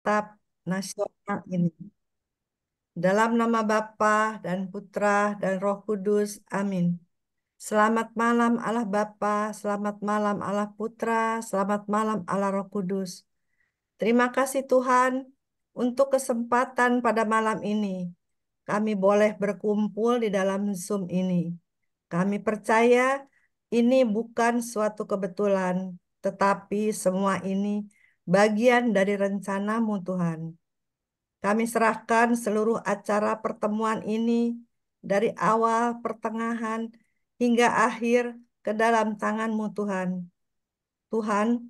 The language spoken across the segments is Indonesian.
Kitab Nasional ini. Dalam nama Bapa dan Putra dan Roh Kudus. Amin. Selamat malam Allah Bapa, selamat malam Allah Putra, selamat malam Allah Roh Kudus. Terima kasih Tuhan untuk kesempatan pada malam ini. Kami boleh berkumpul di dalam Zoom ini. Kami percaya ini bukan suatu kebetulan, tetapi semua ini bagian dari rencana-Mu Tuhan. Kami serahkan seluruh acara pertemuan ini dari awal, pertengahan, hingga akhir ke dalam tangan-Mu Tuhan. Tuhan,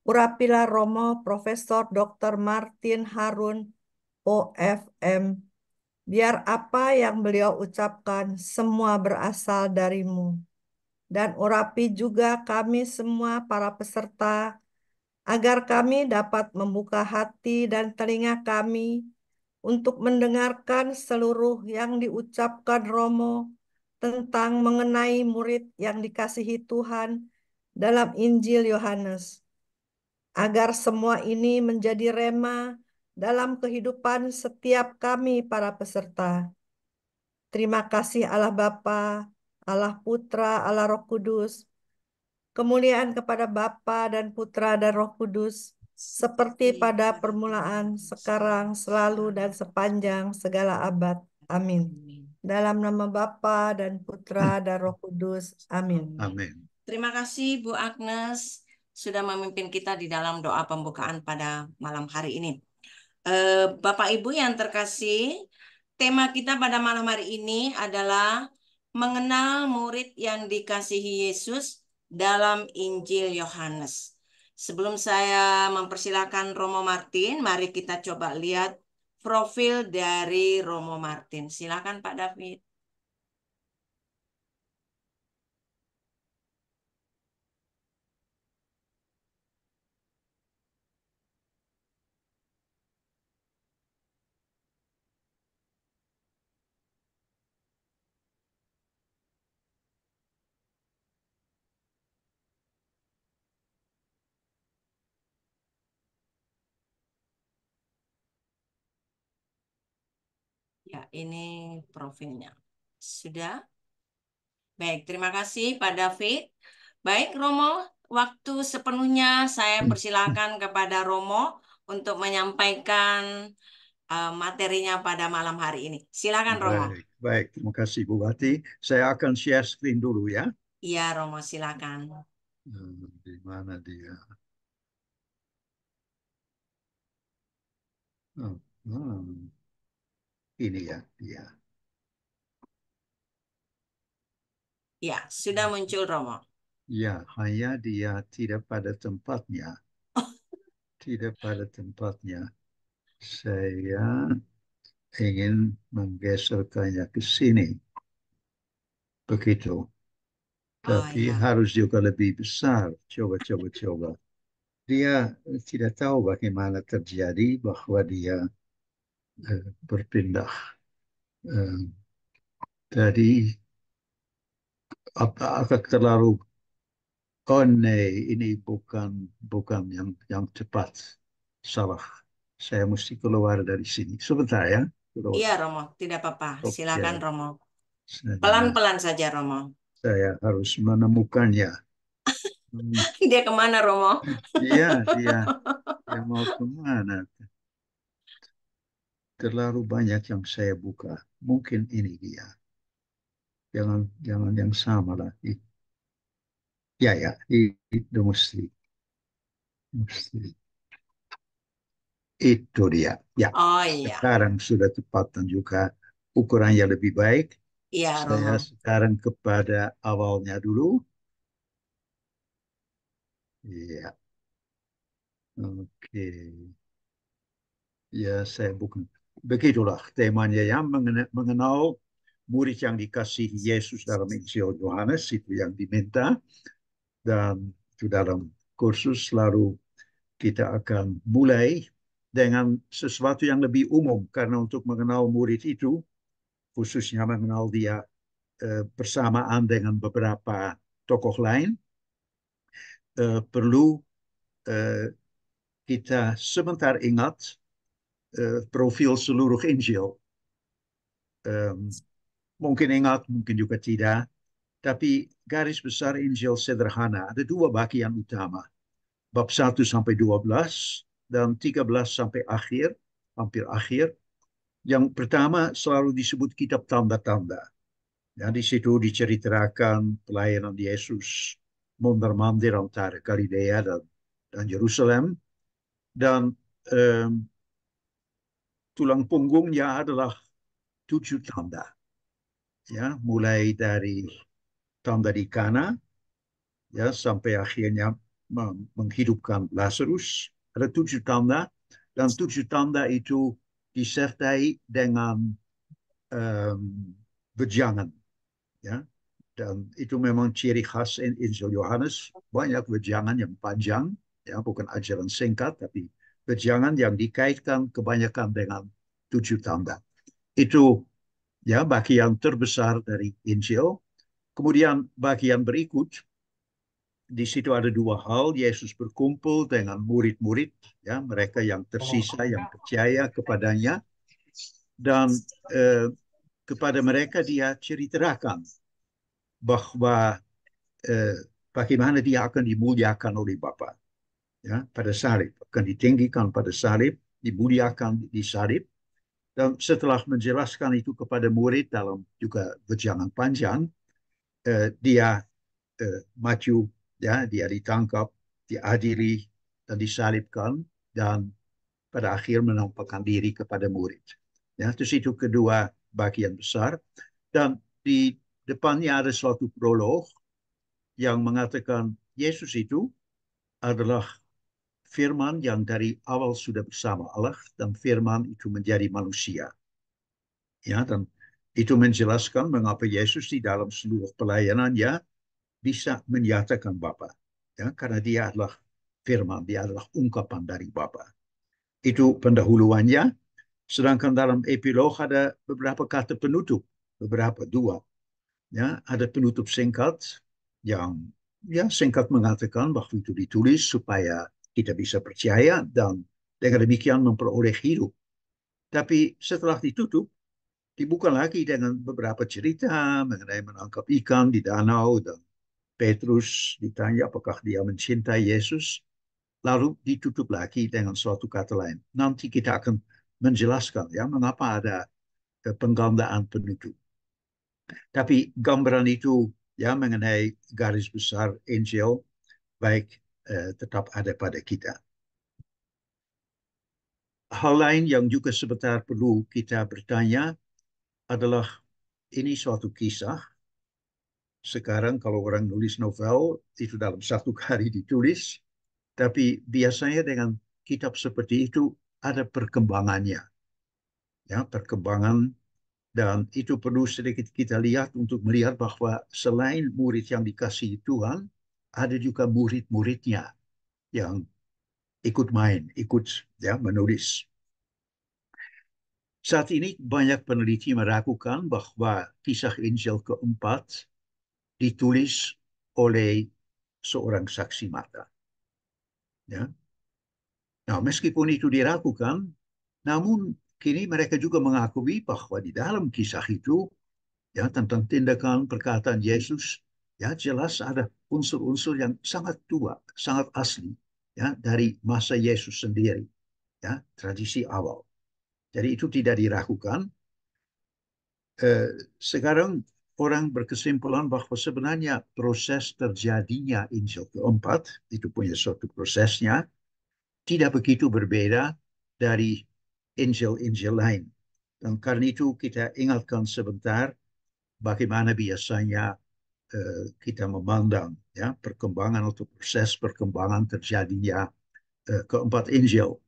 urapilah Romo Profesor Dr. Martin Harun, OFM. Biar apa yang beliau ucapkan semua berasal dari-Mu. Dan urapi juga kami semua para peserta, agar kami dapat membuka hati dan telinga kami untuk mendengarkan seluruh yang diucapkan Romo tentang mengenai murid yang dikasihi Tuhan dalam Injil Yohanes, agar semua ini menjadi rema dalam kehidupan setiap kami para peserta. Terima kasih Allah Bapa, Allah Putra, Allah Roh Kudus. Kemuliaan kepada Bapa dan Putra dan Roh Kudus, seperti pada permulaan, sekarang, selalu, dan sepanjang segala abad. Amin. Dalam nama Bapa dan Putra dan Roh Kudus. Amin. Amin. Terima kasih Bu Agnes sudah memimpin kita di dalam doa pembukaan pada malam hari ini. Bapak Ibu yang terkasih, tema kita pada malam hari ini adalah mengenal murid yang dikasihi Yesus dalam Injil Yohanes. Sebelum saya mempersilahkan Romo Martin, mari kita coba lihat profil dari Romo Martin. Silakan Pak David. Ya, ini profilnya. Sudah? Baik, terima kasih Pak David. Baik, Romo, waktu sepenuhnya saya persilakan kepada Romo untuk menyampaikan materinya pada malam hari ini. Silakan, Romo. Baik, baik. Terima kasih Bu Wati. Saya akan share screen dulu ya. Iya, Romo, silakan. Di mana dia? Oh, ini ya, dia. Ya, sudah muncul, Romo. Ya, hanya dia tidak pada tempatnya. Tidak pada tempatnya. Saya ingin menggeserkannya ke sini. Begitu. Oh Tapi ya, harus juga lebih besar. Coba, coba, coba. Dia tidak tahu bagaimana terjadi bahwa dia berpindah. Eh, Tadi agak terlalu, oh ini bukan bukan yang tepat. Salah. Saya mesti keluar dari sini. Sebentar ya. Keluar. iya, Romo, tidak apa-apa. Silakan, Oke. Romo. Saya, Pelan-pelan saja, Romo. saya harus menemukannya. Hmm, Dia kemana, Romo? Iya, dia mau kemana? Terlalu banyak yang saya buka. Mungkin ini dia. Jangan jangan yang sama lagi. Ya, ya, itu mesti. Itu dia. Ya, Oh iya, sekarang sudah tepat dan juga ukurannya lebih baik. iya, Saya Romo. sekarang kepada awalnya dulu. Iya, oke. Ya, saya bukan. Begitulah temanya ya, mengenal murid yang dikasihi Yesus dalam Injil Yohanes, itu yang diminta. Dan itu dalam kursus lalu kita akan mulai dengan sesuatu yang lebih umum. Karena untuk mengenal murid itu, khususnya mengenal dia bersamaan dengan beberapa tokoh lain, perlu eh, kita sebentar ingat profil seluruh Injil. Mungkin ingat, mungkin juga tidak. Tapi garis besar Injil sederhana. Ada dua bagian utama. Bab 1 sampai 12 dan 13 sampai akhir, hampir akhir. Yang pertama selalu disebut kitab tanda-tanda. Ya, di situ diceritakan pelayanan Yesus mondar-mandir antara Galilea dan Yerusalem. Dan tulang punggungnya adalah 7 tanda. Ya, mulai dari tanda di Kana, ya, sampai akhirnya menghidupkan Lazarus. Ada 7 tanda, dan 7 tanda itu disertai dengan wejangan. Ya. Dan itu memang ciri khas Injil Yohanes. Banyak wejangan yang panjang, ya, bukan ajaran singkat, tapi wejangan yang dikaitkan kebanyakan dengan 7 tanda. Itu ya bagian terbesar dari Injil. Kemudian bagian berikut, di situ ada dua hal. Yesus berkumpul dengan murid-murid, ya, mereka yang tersisa, yang percaya kepadanya, dan kepada mereka dia ceritakan bahwa bagaimana dia akan dimuliakan oleh Bapa, ya, pada salib, akan ditinggikan pada salib, dimuliakan di salib. Dan setelah menjelaskan itu kepada murid dalam juga wejangan panjang, dia maju, ya, dia ditangkap, diadili, dan disalibkan, dan pada akhir menampakkan diri kepada murid. Ya, terus itu kedua bagian besar. Dan di depannya ada suatu prolog yang mengatakan Yesus itu adalah firman yang dari awal sudah bersama Allah, dan firman itu menjadi manusia. Ya, dan itu menjelaskan mengapa Yesus di dalam seluruh pelayanannya bisa menyatakan Bapa. Ya, karena dia adalah firman, dia adalah ungkapan dari Bapa. Itu pendahuluannya. Sedangkan dalam epilog ada beberapa kata penutup, beberapa dua. Ya, ada penutup singkat yang ya singkat mengatakan bahwa itu ditulis supaya kita bisa percaya dan dengan demikian memperoleh hidup. Tapi setelah ditutup, dibuka lagi dengan beberapa cerita mengenai menangkap ikan di danau, dan Petrus ditanya apakah dia mencintai Yesus, lalu ditutup lagi dengan suatu kata lain. Nanti kita akan menjelaskan ya mengapa ada penggandaan penutup. Tapi gambaran itu ya mengenai garis besar Injil baik tetap ada pada kita. Hal lain yang juga sebentar perlu kita bertanya adalah ini suatu kisah. Sekarang kalau orang nulis novel itu dalam satu hari ditulis, tapi biasanya dengan kitab seperti itu ada perkembangannya. Ya, perkembangan, dan itu perlu sedikit kita lihat untuk melihat bahwa selain murid yang dikasihi Tuhan, ada juga murid-muridnya yang ikut main, ikut ya menulis. Saat ini banyak peneliti meragukan bahwa kisah Injil keempat ditulis oleh seorang saksi mata. Ya. Nah, meskipun itu diragukan, namun kini mereka juga mengakui bahwa di dalam kisah itu, ya, tentang tindakan perkataan Yesus, ya jelas ada unsur-unsur yang sangat tua, sangat asli, ya, dari masa Yesus sendiri, ya, tradisi awal. Jadi itu tidak diragukan. Sekarang orang berkesimpulan bahwa sebenarnya proses terjadinya Injil keempat itu punya suatu prosesnya tidak begitu berbeda dari Injil-Injil lain. Dan karena itu kita ingatkan sebentar bagaimana biasanya kita memandang ya perkembangan atau proses perkembangan terjadinya keempat Injil.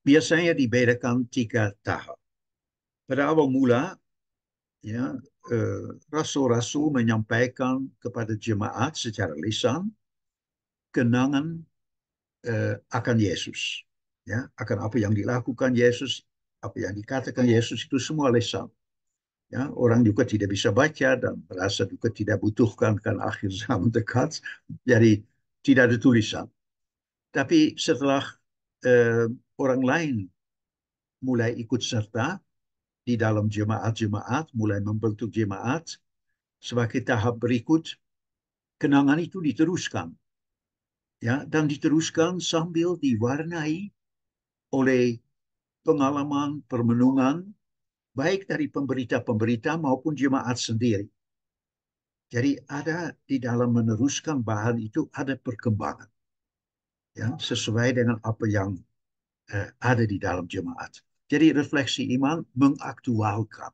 Biasanya dibedakan 3 tahap. Pada awal mula, ya, rasul-rasul menyampaikan kepada jemaat secara lisan kenangan akan Yesus, ya, akan apa yang dilakukan Yesus, apa yang dikatakan Yesus, itu semua lisan. Ya, orang juga tidak bisa baca dan merasa juga tidak butuhkan kan akhir zaman dekat, jadi tidak ada tulisan. Tapi setelah orang lain mulai ikut serta di dalam jemaat-jemaat, mulai membentuk jemaat, sebagai tahap berikut, kenangan itu diteruskan. Ya, dan diteruskan sambil diwarnai oleh pengalaman permenungan, baik dari pemberita-pemberita maupun jemaat sendiri. Jadi ada di dalam meneruskan bahan itu ada perkembangan, ya, sesuai dengan apa yang ada di dalam jemaat. Jadi refleksi iman mengaktualkan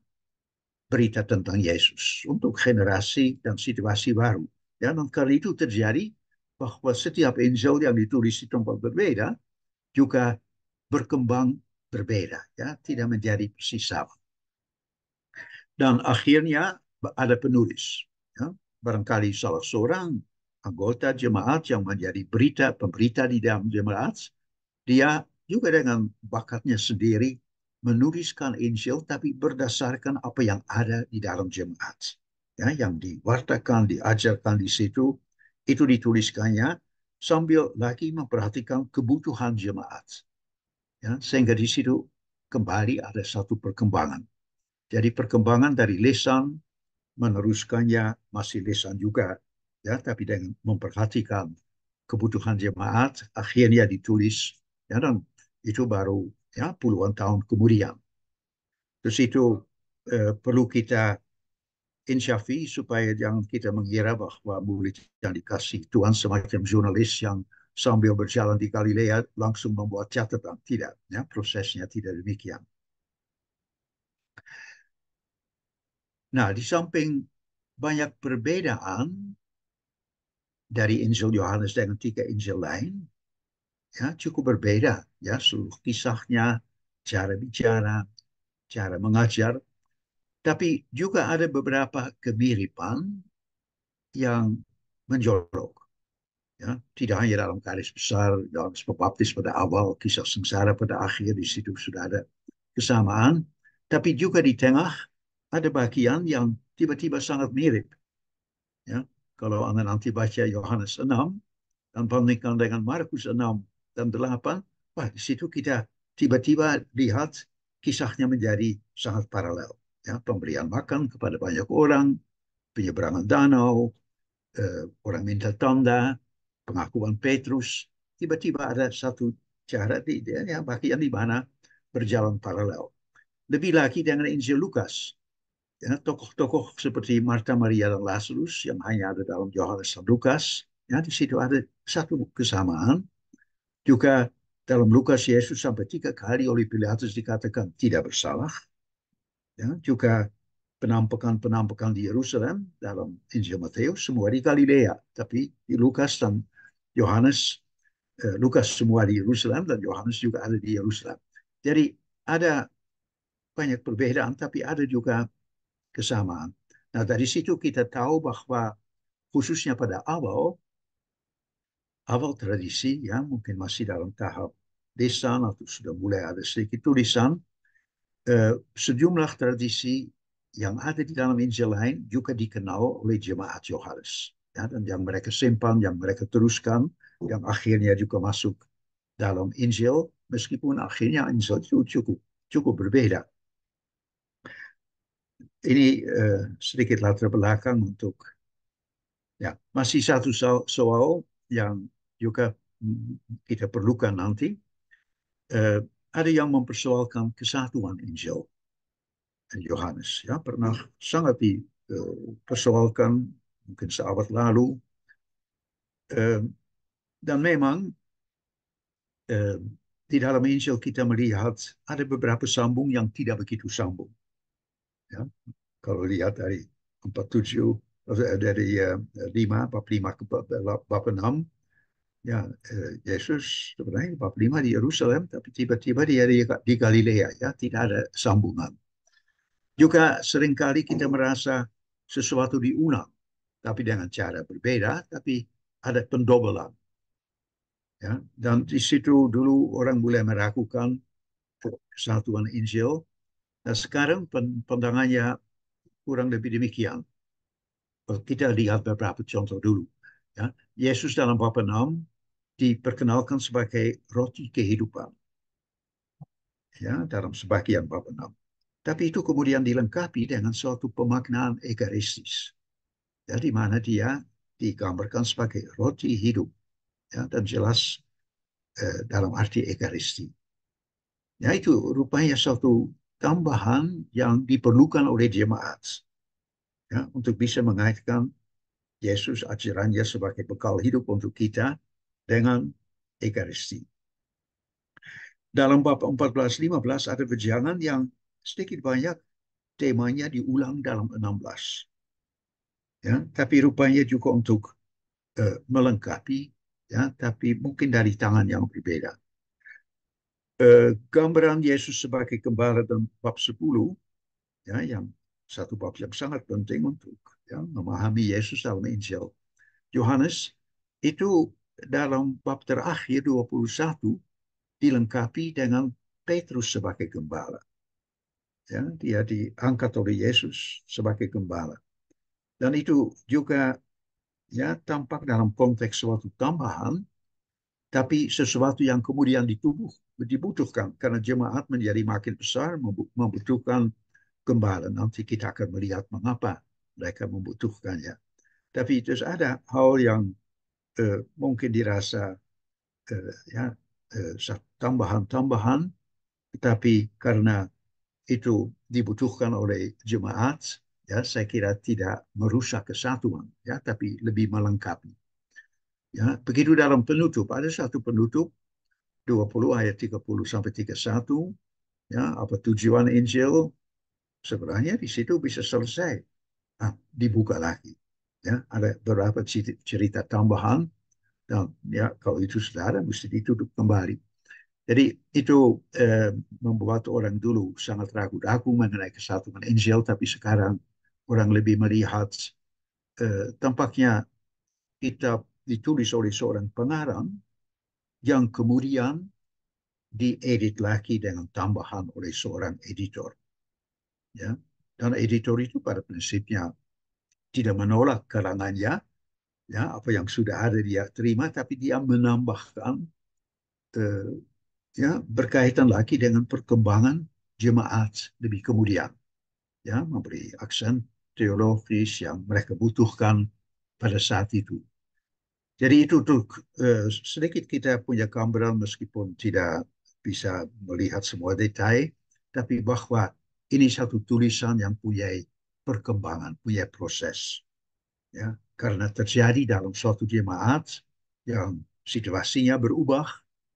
berita tentang Yesus untuk generasi dan situasi baru. Ya, dan karena itu terjadi bahwa setiap Injil yang ditulis di tempat berbeda juga berkembang berbeda, ya, tidak menjadi persis sama. Dan akhirnya ada penulis, ya, barangkali salah seorang anggota jemaat yang menjadi pemberita di dalam jemaat, dia juga dengan bakatnya sendiri menuliskan Injil tapi berdasarkan apa yang ada di dalam jemaat. Ya, yang diwartakan, diajarkan di situ, itu dituliskannya sambil lagi memperhatikan kebutuhan jemaat. Ya, sehingga di situ kembali ada satu perkembangan. Jadi perkembangan dari lisan meneruskannya masih lisan juga, ya, tapi dengan memperhatikan kebutuhan jemaat, akhirnya ditulis, ya, dan itu baru, ya, puluhan tahun kemudian. Terus itu perlu kita insyafi supaya jangan kita mengira bahwa murid yang dikasih Tuhan semacam jurnalis yang sambil berjalan di Galilea langsung membuat catatan. Tidak, ya, prosesnya tidak demikian. Nah, di samping banyak perbedaan dari Injil Yohanes dengan 3 Injil lain, ya, cukup berbeda, ya, seluruh kisahnya, cara bicara, cara mengajar, tapi juga ada beberapa kemiripan yang menjorok. Ya, tidak hanya dalam garis besar, Yohanes Pembaptis pada awal, kisah sengsara pada akhir, di situ sudah ada kesamaan, tapi juga di tengah ada bagian yang tiba-tiba sangat mirip. Ya, kalau Anda nanti baca Yohanes 6 dan bandingkan dengan Markus 6 dan 8, wah, di situ kita tiba-tiba lihat kisahnya menjadi sangat paralel. Ya, pemberian makan kepada banyak orang, penyeberangan danau, orang minta tanda, pengakuan Petrus, tiba-tiba ada satu cara ya, bagian di mana berjalan paralel. Lebih lagi dengan Injil Lukas, ya, tokoh-tokoh seperti Marta, Maria, dan Lazarus yang hanya ada dalam Yohanes dan Lukas, ya, di situ ada satu kesamaan. Juga dalam Lukas, Yesus sampai 3 kali oleh Pilatus dikatakan tidak bersalah. Ya, juga penampakan-penampakan di Yerusalem dalam Injil Matius semua di Galilea, tapi di Lukas dan Yohanes, Lukas semua di Yerusalem dan Yohanes juga ada di Yerusalem. Jadi ada banyak perbedaan, tapi ada juga kesamaan. Nah, dari situ kita tahu bahwa khususnya pada awal tradisi, ya, mungkin masih dalam tahap lisan atau sudah mulai ada sedikit tulisan, sejumlah tradisi yang ada di dalam Injil lain juga dikenal oleh jemaat Yohanes, ya, dan yang mereka simpan, yang mereka teruskan, yang akhirnya juga masuk dalam Injil, meskipun akhirnya Injil itu cukup berbeda. Ini sedikit latar belakang untuk, ya, masih satu soal yang juga kita perlukan nanti. Ada yang mempersoalkan kesatuan Injil Yohanes, ya, pernah sangat dipersoalkan mungkin seabad lalu, dan memang di dalam Injil kita melihat ada beberapa sambung yang tidak begitu sambung, ya. Kalau lihat dari 47 dari 5 ke bab 6, ya, Yesus sebenarnya bab 5 di Yerusalem, tapi tiba-tiba dia di Galilea, ya, tidak ada sambungan. Juga seringkali kita merasa sesuatu diulang, tapi dengan cara berbeda, tapi ada pendobelan. Ya, dan di situ dulu orang mulai meragukan kesatuan Injil. Nah, sekarang pandangannya kurang lebih demikian. Kita lihat beberapa contoh dulu. Ya, Yesus dalam bab 6 diperkenalkan sebagai roti kehidupan, ya, dalam sebagian bab 6. Tapi itu kemudian dilengkapi dengan suatu pemaknaan egaristis, ya, di mana dia digambarkan sebagai roti hidup, ya, dan jelas dalam arti egaristi. Ya, itu rupanya suatu tambahan yang diperlukan oleh jemaat, ya, untuk bisa mengaitkan Yesus ajarannya sebagai bekal hidup untuk kita dengan egaristi. Dalam bab 14-15 ada wejangan yang sedikit banyak temanya diulang dalam 16. Ya, tapi rupanya juga untuk melengkapi, ya, tapi mungkin dari tangan yang berbeda. Gambaran Yesus sebagai gembala dan bab 10, ya, yang satu bab yang sangat penting untuk, ya, memahami Yesus dalam Injil Yohanes, itu dalam bab terakhir 21 dilengkapi dengan Petrus sebagai gembala. Ya, dia diangkat oleh Yesus sebagai gembala. Dan itu juga, ya, tampak dalam konteks suatu tambahan, tapi sesuatu yang kemudian dibutuhkan karena jemaat menjadi makin besar, membutuhkan gembala. Nanti kita akan melihat mengapa mereka membutuhkannya. Tapi terus ada hal yang mungkin dirasa ya, tambahan-tambahan, tetapi karena itu dibutuhkan oleh jemaat, ya, saya kira tidak merusak kesatuan, ya, tapi lebih melengkapi. Ya, begitu dalam penutup, ada satu penutup 20 ayat 30 sampai 31, ya, apa tujuan Injil, sebenarnya di situ bisa selesai. Nah, dibuka lagi. Ya, ada beberapa cerita tambahan, dan ya, kalau itu sudah ada, mesti ditutup kembali. Jadi itu membuat orang dulu sangat ragu-ragu mengenai kesatuan Injil, tapi sekarang orang lebih melihat tampaknya kitab ditulis oleh seorang pengarang yang kemudian diedit lagi dengan tambahan oleh seorang editor. Ya. Dan editor itu pada prinsipnya tidak menolak karangannya, ya, apa yang sudah ada dia terima, tapi dia menambahkan ya, berkaitan lagi dengan perkembangan jemaat lebih kemudian, ya, memberi aksen teologis yang mereka butuhkan pada saat itu. Jadi itu untuk sedikit kita punya gambaran meskipun tidak bisa melihat semua detail, tapi bahwa ini satu tulisan yang punya perkembangan, punya proses, ya, karena terjadi dalam suatu jemaat yang situasinya berubah,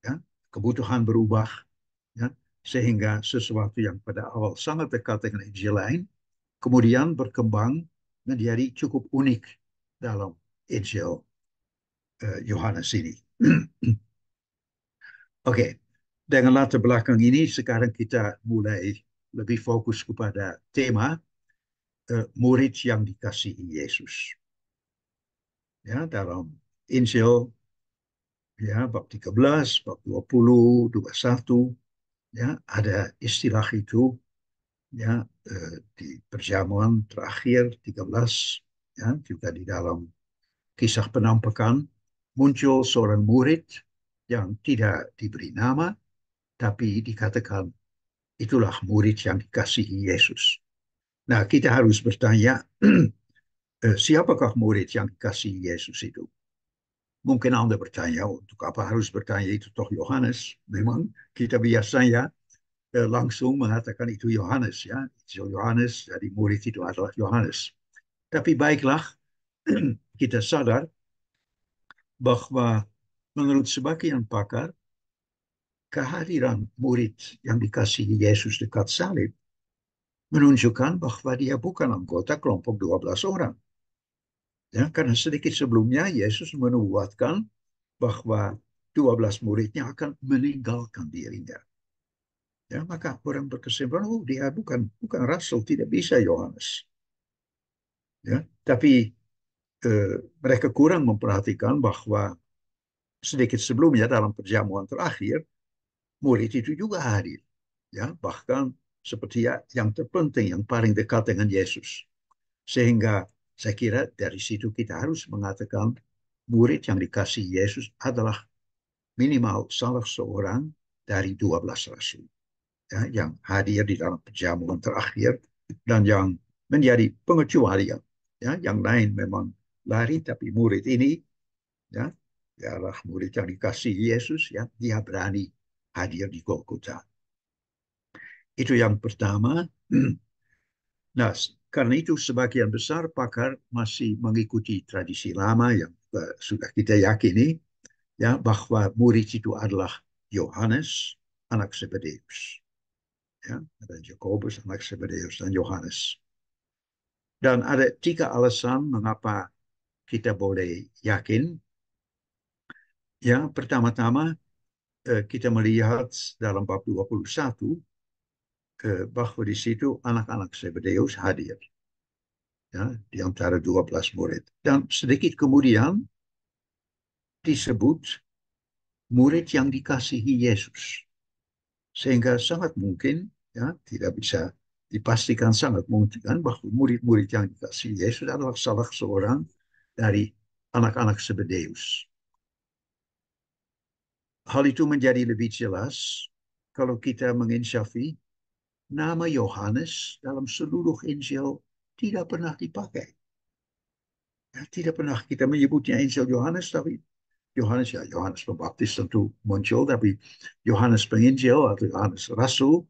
ya, kebutuhan berubah, ya, sehingga sesuatu yang pada awal sangat dekat dengan Injil lain kemudian berkembang menjadi cukup unik dalam Injil Yohanes ini. Oke, dengan latar belakang ini sekarang kita mulai lebih fokus kepada tema murid yang dikasihi Yesus. Ya, dalam Injil, ya, bab 13, bab 20, 21, ya, ada istilah itu, ya, di perjamuan terakhir 13, ya, juga di dalam kisah penampakan muncul seorang murid yang tidak diberi nama, tapi dikatakan itulah murid yang dikasihi Yesus. Nah, kita harus bertanya, siapakah murid yang dikasihi Yesus itu? Mungkin Anda bertanya, untuk apa harus bertanya itu toh Yohanes? Memang kita biasanya langsung mengatakan itu Yohanes, ya. Itu Yohanes, jadi murid itu adalah Yohanes. Tapi baiklah, kita sadar bahwa menurut sebagian pakar, kehadiran murid yang dikasihi Yesus dekat salib menunjukkan bahwa dia bukan anggota kelompok 12 orang. Ya, karena sedikit sebelumnya Yesus menubuatkan bahwa 12 muridnya akan meninggalkan dirinya. Ya, maka orang berkesimpulan, oh, dia bukan rasul, tidak bisa Yohanes. Ya, tapi mereka kurang memperhatikan bahwa sedikit sebelumnya dalam perjamuan terakhir, murid itu juga hadir. Ya, bahkan seperti yang terpenting, yang paling dekat dengan Yesus. Sehingga saya kira dari situ kita harus mengatakan murid yang dikasihi Yesus adalah minimal salah seorang dari 12 rasul, ya, yang hadir di dalam perjamuan terakhir dan yang menjadi pengecualian. Ya, yang lain memang lari, tapi murid ini, ya, ialah murid yang dikasihi Yesus, ya, dia berani hadir di Golgota. Itu yang pertama. Nah, karena itu sebagian besar pakar masih mengikuti tradisi lama yang sudah kita yakini, ya, bahwa murid itu adalah Yohanes, anak Zebedeus. Ya, ada Yakobus, anak Zebedeus, dan Yohanes. Dan ada 3 alasan mengapa kita boleh yakin. Ya, pertama-tama kita melihat dalam bab 21 bahwa di situ anak-anak Zebedeus hadir, ya, di antara 12 murid. Dan sedikit kemudian disebut murid yang dikasihi Yesus. Sehingga sangat mungkin, ya, tidak bisa dipastikan, sangat mungkin bahwa murid-murid yang dikasihi Yesus adalah salah seorang dari anak-anak Zebedeus. Hal itu menjadi lebih jelas kalau kita menginsafi nama Yohanes dalam seluruh Injil tidak pernah dipakai. Ya, tidak pernah kita menyebutnya Injil Yohanes, tapi Yohanes, ya, Yohanes Pembaptis tentu muncul, tapi Yohanes Penginjil atau Yohanes Rasul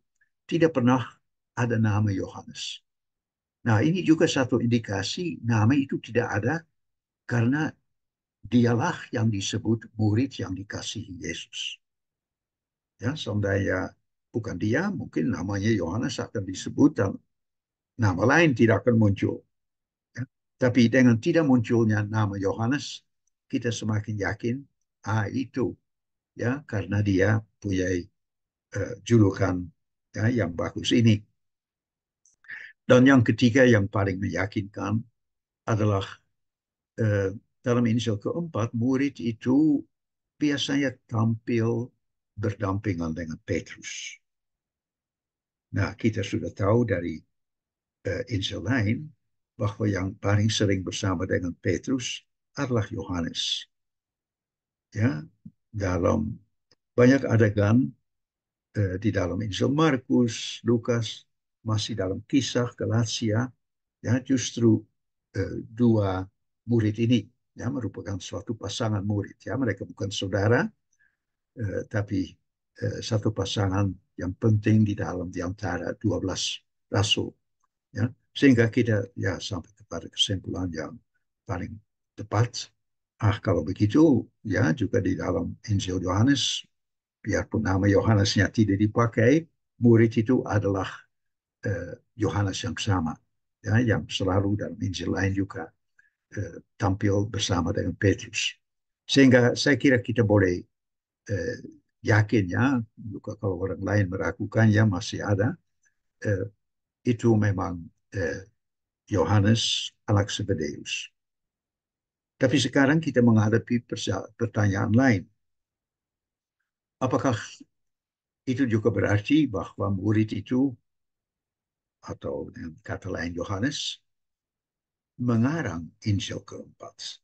tidak pernah ada nama Yohanes. Nah, ini juga satu indikasi nama itu tidak ada karena dialah yang disebut murid yang dikasihi Yesus. Ya, seandainya bukan dia, mungkin namanya Yohanes akan disebut dan nama lain tidak akan muncul. Ya. Tapi dengan tidak munculnya nama Yohanes, kita semakin yakin, itu, ya, karena dia punya julukan, ya, yang bagus ini. Dan yang ketiga yang paling meyakinkan adalah dalam Injil keempat, murid itu biasanya tampil berdampingan dengan Petrus. Nah, kita sudah tahu dari Injil lain bahwa yang paling sering bersama dengan Petrus adalah Yohanes. Ya, dalam banyak adegan di dalam Injil Markus, Lukas, masih dalam kisah Galatia, ya, justru dua murid ini, ya, merupakan suatu pasangan murid. Ya, mereka bukan saudara, tapi satu pasangan yang penting di antara 12 rasul. Ya, sehingga kita, ya, sampai kepada kesimpulan yang paling tepat. Kalau begitu, ya, juga di dalam Injil Yohanes, biarpun nama Yohanesnya tidak dipakai, murid itu adalah Yohanes yang sama, ya, yang selalu dalam Injil lain juga tampil bersama dengan Petrus. Sehingga saya kira kita boleh yakin, ya, juga kalau orang lain meragukannya masih ada, itu memang Yohanes anak Zebedeus. Tapi sekarang kita menghadapi pertanyaan lain. Apakah itu juga berarti bahwa murid itu, atau dengan kata lain Yohanes, mengarang Injil keempat?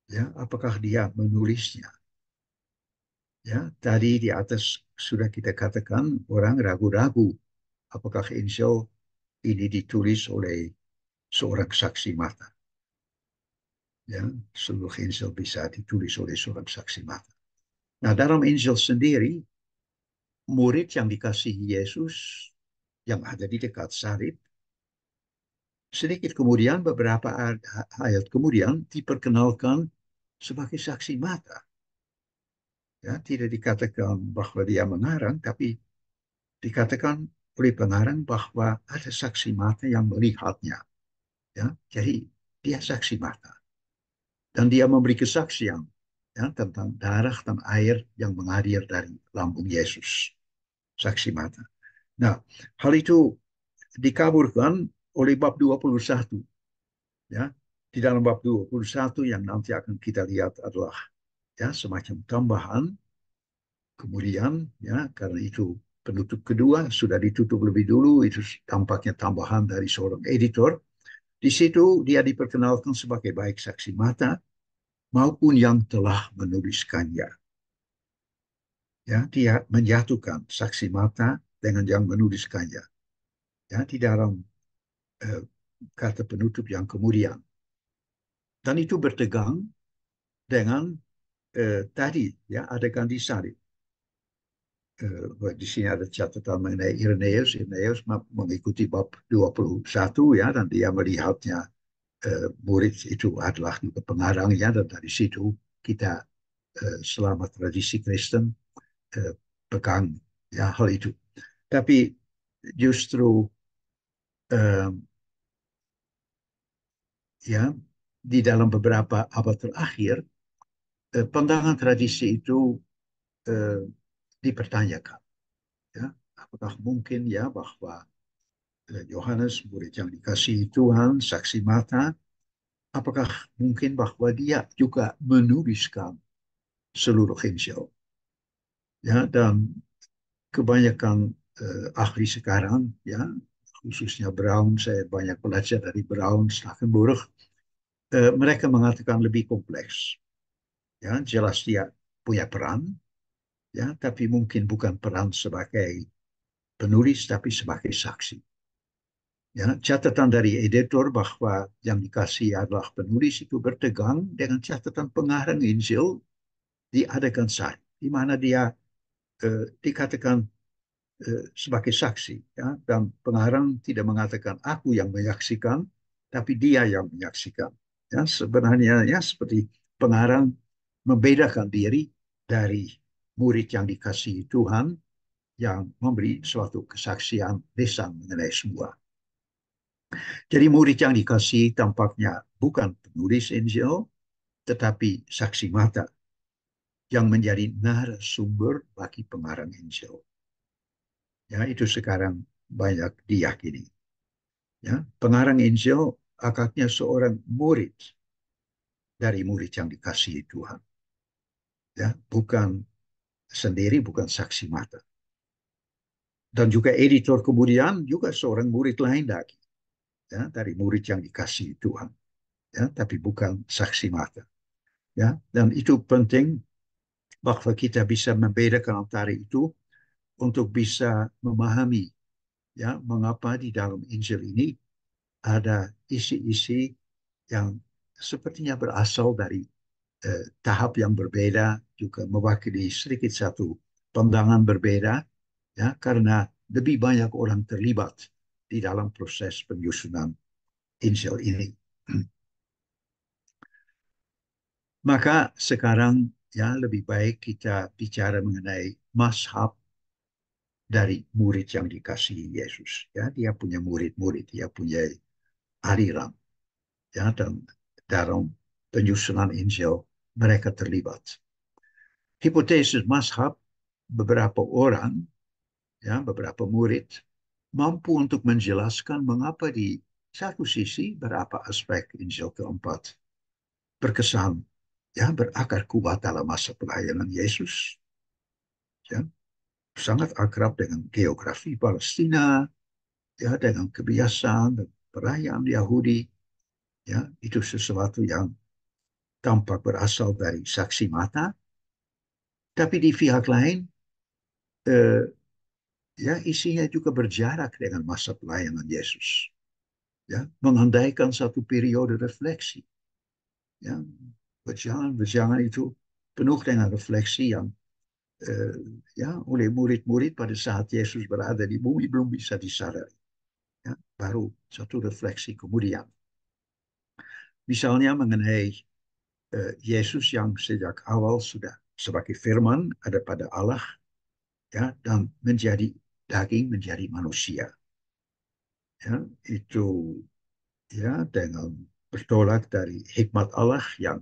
Ya, apakah dia menulisnya? Ya, tadi di atas sudah kita katakan orang ragu-ragu apakah Injil ini ditulis oleh seorang saksi mata. Ya, seluruh Injil bisa ditulis oleh seorang saksi mata. Nah, dalam Injil sendiri, murid yang dikasihi Yesus yang ada di dekat salib, sedikit kemudian, beberapa ayat kemudian, diperkenalkan sebagai saksi mata. Ya, tidak dikatakan bahwa dia mengarang, tapi dikatakan oleh pengarang bahwa ada saksi mata yang melihatnya. Ya, jadi dia saksi mata. Dan dia memberi kesaksian, ya, tentang darah dan air yang mengalir dari lambung Yesus. Saksi mata. Nah, hal itu dikaburkan oleh bab 21. Ya, di dalam bab 21 yang nanti akan kita lihat adalah, ya, semacam tambahan. Kemudian, ya, karena itu penutup kedua sudah ditutup lebih dulu, itu tampaknya tambahan dari seorang editor. Di situ dia diperkenalkan sebagai baik saksi mata maupun yang telah menuliskannya. Ya, dia menyatukan saksi mata dengan yang menuliskannya. Ya, di dalam kata penutup yang kemudian. Dan itu bertegang dengan tadi ya adegan disalib. Di sini ada catatan mengenai Irenaeus. Irenaeus mengikuti bab 21 ya, dan dia melihatnya murid itu adalah juga pengarangnya, dan dari situ kita selama tradisi Kristen pegang ya hal itu. Tapi justru ya di dalam beberapa abad terakhir pandangan tradisi itu eh, dipertanyakan. Ya, apakah mungkin ya bahwa Yohanes, murid yang dikasihi Tuhan, saksi mata, apakah mungkin bahwa dia juga menuliskan seluruh Injil? Ya, dan kebanyakan ahli sekarang, ya, khususnya Brown, saya banyak belajar dari Brown, Stackenburg, mereka mengatakan lebih kompleks. Ya, jelas dia punya peran, ya, tapi mungkin bukan peran sebagai penulis, tapi sebagai saksi. Ya, catatan dari editor bahwa yang dikasih adalah penulis itu bertegang dengan catatan pengarang Injil di adegan salib, di mana dia dikatakan sebagai saksi, ya, dan pengarang tidak mengatakan aku yang menyaksikan, tapi dia yang menyaksikan. Ya, sebenarnya ya seperti pengarang membedakan diri dari murid yang dikasihi Tuhan yang memberi suatu kesaksian lisan mengenai semua. Jadi murid yang dikasihi tampaknya bukan penulis Injil, tetapi saksi mata yang menjadi narasumber bagi pengarang Injil. Ya, itu sekarang banyak diyakini. Ya, pengarang Injil agaknya seorang murid dari murid yang dikasihi Tuhan. Ya, bukan sendiri, bukan saksi mata. Dan juga editor kemudian juga seorang murid lain lagi, ya, dari murid yang dikasihi Tuhan, ya, tapi bukan saksi mata. Ya, dan itu penting bahwa kita bisa membedakan antara itu untuk bisa memahami ya mengapa di dalam Injil ini ada isi-isi yang sepertinya berasal dari tahap yang berbeda, juga mewakili sedikit satu pandangan berbeda, ya, karena lebih banyak orang terlibat di dalam proses penyusunan Injil ini. Maka sekarang ya lebih baik kita bicara mengenai mazhab dari murid yang dikasihi Yesus. Ya, dia punya murid-murid, dia punya aliran. Ya, dan dalam penyusunan Injil mereka terlibat. Hipotesis mazhab beberapa orang, ya, beberapa murid mampu untuk menjelaskan mengapa di satu sisi berapa aspek Injil keempat berkesan ya berakar kuat dalam masa pelayanan Yesus, ya, sangat akrab dengan geografi Palestina, ya, dengan kebiasaan dan perayaan Yahudi, ya, itu sesuatu yang tampak berasal dari saksi mata, tapi di pihak lain, eh, ya, isinya juga berjarak dengan masa pelayanan Yesus, ya, mengandaikan satu periode refleksi, ya, berjalan itu penuh dengan refleksi yang eh, ya oleh murid-murid pada saat Yesus berada di bumi belum bisa disadari, ya, baru satu refleksi kemudian. Misalnya mengenai Yesus yang sejak awal sudah sebagai firman ada pada Allah, ya, dan menjadi daging, menjadi manusia. Ya, itu ya dengan bertolak dari hikmat Allah yang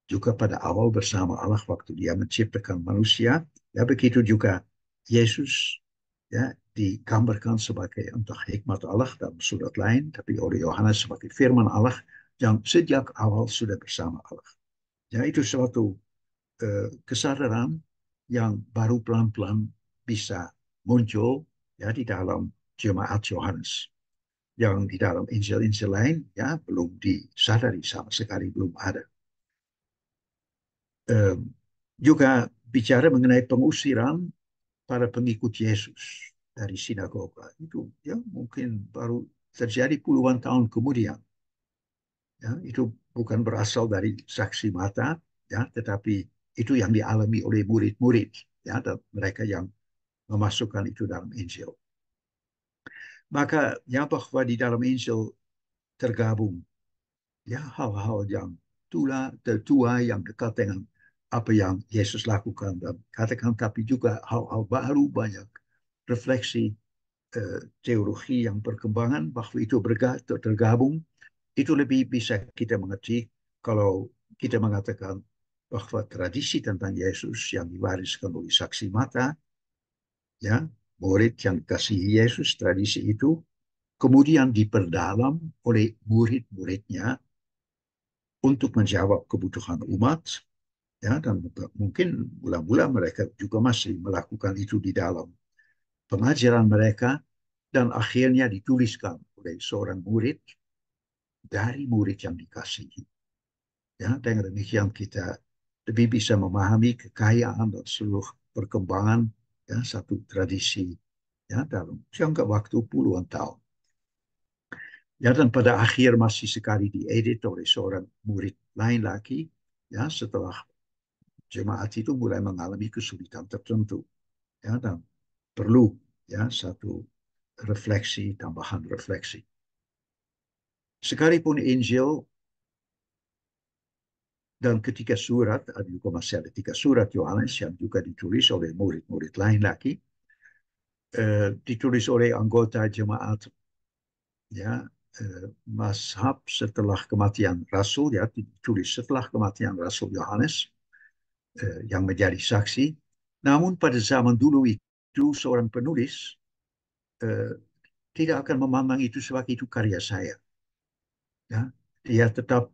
juga pada awal bersama Allah waktu dia menciptakan manusia. Ya, begitu juga Yesus ya digambarkan sebagai entah hikmat Allah dalam surat lain, tapi oleh Yohanes sebagai firman Allah yang sejak awal sudah bersama Allah. Ya, itu suatu kesadaran yang baru pelan-pelan bisa muncul ya di dalam jemaat Yohanes, yang di dalam Injil-Injil lain ya belum disadari sama sekali, belum ada. Juga bicara mengenai pengusiran para pengikut Yesus dari sinagoga. Itu ya mungkin baru terjadi puluhan tahun kemudian. Ya, itu bukan berasal dari saksi mata, ya, tetapi itu yang dialami oleh murid-murid, ya, dan mereka yang memasukkan itu dalam Injil. Maka ya bahwa di dalam Injil tergabung ya hal-hal yang tertua yang dekat dengan apa yang Yesus lakukan dan katakan, tapi juga hal-hal baru, banyak refleksi teologi yang berkembangan bahwa itu tergabung. Itu lebih bisa kita mengerti kalau kita mengatakan bahwa tradisi tentang Yesus yang diwariskan oleh saksi mata, ya, murid yang dikasihi Yesus, tradisi itu kemudian diperdalam oleh murid-muridnya untuk menjawab kebutuhan umat, ya, dan mungkin mula-mula mereka juga masih melakukan itu di dalam pengajaran mereka, dan akhirnya dituliskan oleh seorang murid dari murid yang dikasihi. Ya, dengan demikian kita lebih bisa memahami kekayaan dan seluruh perkembangan ya satu tradisi ya dalam jangka waktu puluhan tahun. Ya, dan pada akhir masih sekali diedit oleh seorang murid lain lagi, ya, setelah jemaat itu mulai mengalami kesulitan tertentu, ya, dan perlu ya satu refleksi, tambahan refleksi. Sekalipun Injil dan ketiga surat, juga masih ada 3 surat Yohanes yang juga ditulis oleh murid-murid lain lagi, ditulis oleh anggota jemaat ya mazhab setelah kematian Rasul, ya, ditulis setelah kematian Rasul Yohanes yang menjadi saksi. Namun pada zaman dulu itu seorang penulis tidak akan memandang itu sebagai itu karya saya. Ya, dia tetap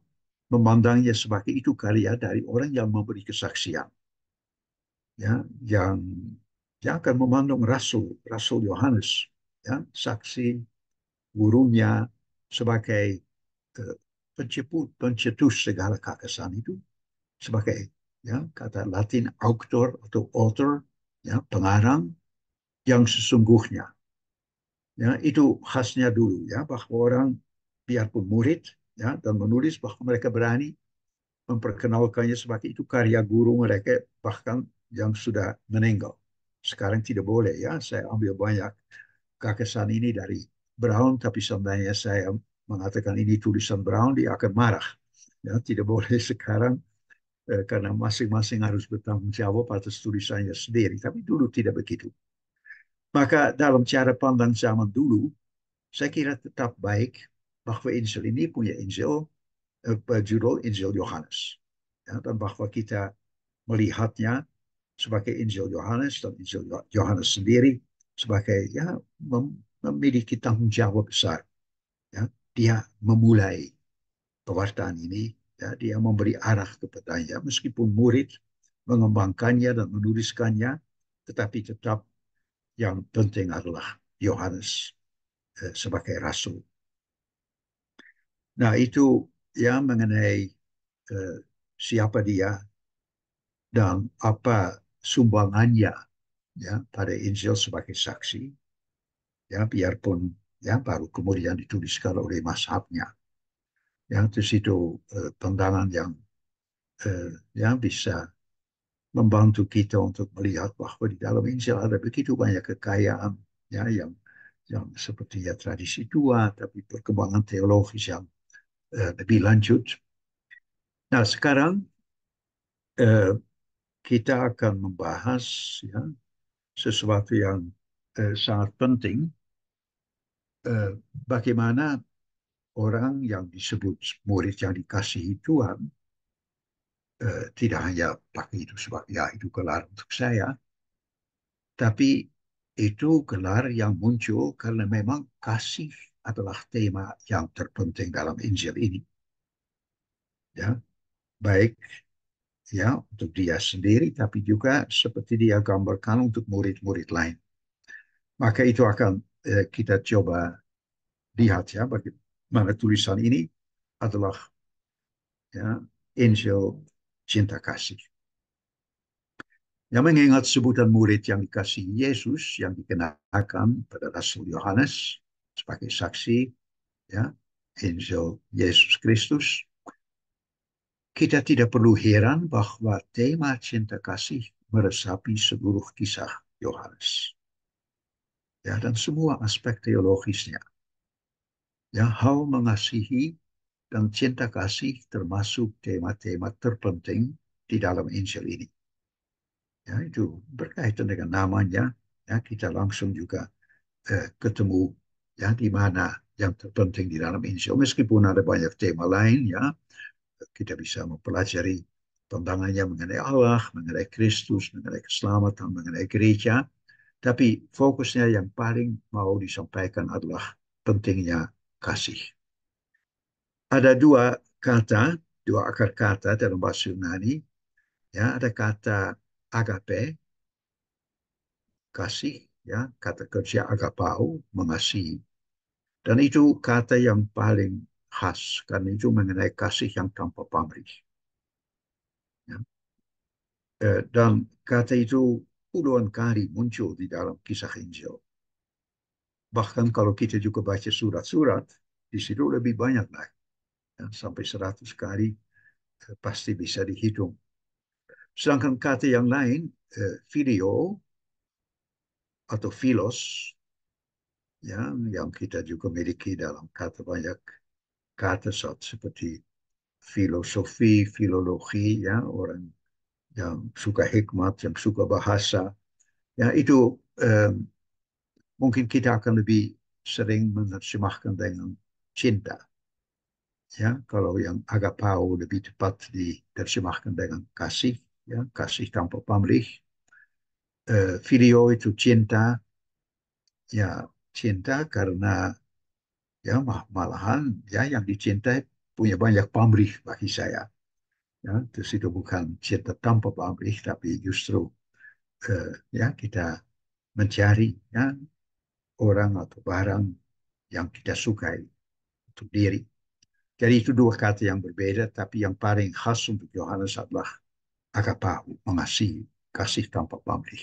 memandangnya sebagai itu karya dari orang yang memberi kesaksian. Ya, yang akan memandang Rasul Yohanes, ya, saksi gurunya sebagai pencetus segala kakasan itu, sebagai ya kata Latin auctor atau author, ya, pengarang yang sesungguhnya. Ya, itu khasnya dulu ya bahwa orang biarpun murid ya dan menulis bahwa mereka berani memperkenalkannya sebagai itu karya guru mereka bahkan yang sudah meninggal. Sekarang tidak boleh ya, saya ambil banyak gagasan ini dari Brown, tapi sebenarnya saya mengatakan ini tulisan Brown, dia akan marah. Ya, tidak boleh sekarang karena masing-masing harus bertanggung jawab atas tulisannya sendiri. Tapi dulu tidak begitu. Maka dalam cara pandang zaman dulu, saya kira tetap baik bahwa Injil ini punya judul Injil Yohanes. Ya, dan bahwa kita melihatnya sebagai Injil Yohanes dan Injil Yohanes sendiri sebagai ya memiliki tanggung jawab besar. Ya, dia memulai pewartaan ini, ya, dia memberi arah kepadanya meskipun murid mengembangkannya dan menuliskannya, tetapi tetap yang penting adalah Yohanes sebagai rasul. Nah, itu ya mengenai siapa dia dan apa sumbangannya ya pada Injil sebagai saksi, ya biarpun ya baru kemudian dituliskan oleh mazhabnya. Ya, di situ pandangan yang ya bisa membantu kita untuk melihat bahwa di dalam Injil ada begitu banyak kekayaan ya yang seperti ya tradisi tua, tapi perkembangan teologis yang lebih lanjut. Nah, sekarang eh, kita akan membahas ya sesuatu yang sangat penting, bagaimana orang yang disebut murid yang dikasihi Tuhan tidak hanya pakai itu sebagai ya itu gelar untuk saya, tapi itu gelar yang muncul karena memang kasih adalah tema yang terpenting dalam Injil ini. Ya, baik ya untuk dia sendiri, tapi juga seperti dia gambarkan untuk murid-murid lain. Maka itu akan kita coba lihat ya bagaimana tulisan ini adalah ya Injil cinta kasih. Yang mengingat sebutan murid yang dikasihi Yesus yang dikenakan pada Rasul Yohanes sebagai saksi, ya, Injil Yesus Kristus, kita tidak perlu heran bahwa tema cinta kasih meresapi seluruh kisah Yohanes, ya, dan semua aspek teologisnya. Ya, hal mengasihi dan cinta kasih termasuk tema-tema terpenting di dalam Injil ini. Ya, itu berkaitan dengan namanya. Ya, kita langsung juga ketemu ya di mana yang terpenting di dalam Injil. Meskipun ada banyak tema lain, ya kita bisa mempelajari pandangannya mengenai Allah, mengenai Kristus, mengenai keselamatan, mengenai gereja. Tapi fokusnya yang paling mau disampaikan adalah pentingnya kasih. Ada dua akar kata dalam bahasa Yunani. Ya, ada kata agape, kasih, ya, kata kerja agapao, mengasihi. Dan itu kata yang paling khas, karena itu mengenai kasih yang tanpa pamrih. Ya. Dan kata itu puluhan kali muncul di dalam kisah Injil. Bahkan kalau kita juga baca surat-surat, di situ lebih banyak lagi. Ya, sampai 100 kali pasti bisa dihitung. Sedangkan kata yang lain, filio atau philos, ya, yang kita juga miliki dalam kata banyak kata seperti filosofi, filologi, ya, orang yang suka hikmat, yang suka bahasa, ya itu mungkin kita akan lebih sering menerjemahkan dengan cinta. Ya, kalau yang agapao lebih tepat diterjemahkan dengan kasih, ya, kasih tanpa pamrih. Filio itu cinta, ya, cinta karena ya malahan ya yang dicintai punya banyak pamrih bagi saya. Ya, terus itu bukan cinta tanpa pamrih, tapi justru ya kita mencari ya orang atau barang yang kita sukai untuk diri. Jadi itu dua kata yang berbeda, tapi yang paling khas untuk Yohanes adalah agapao, mengasihi, kasih tanpa pamrih.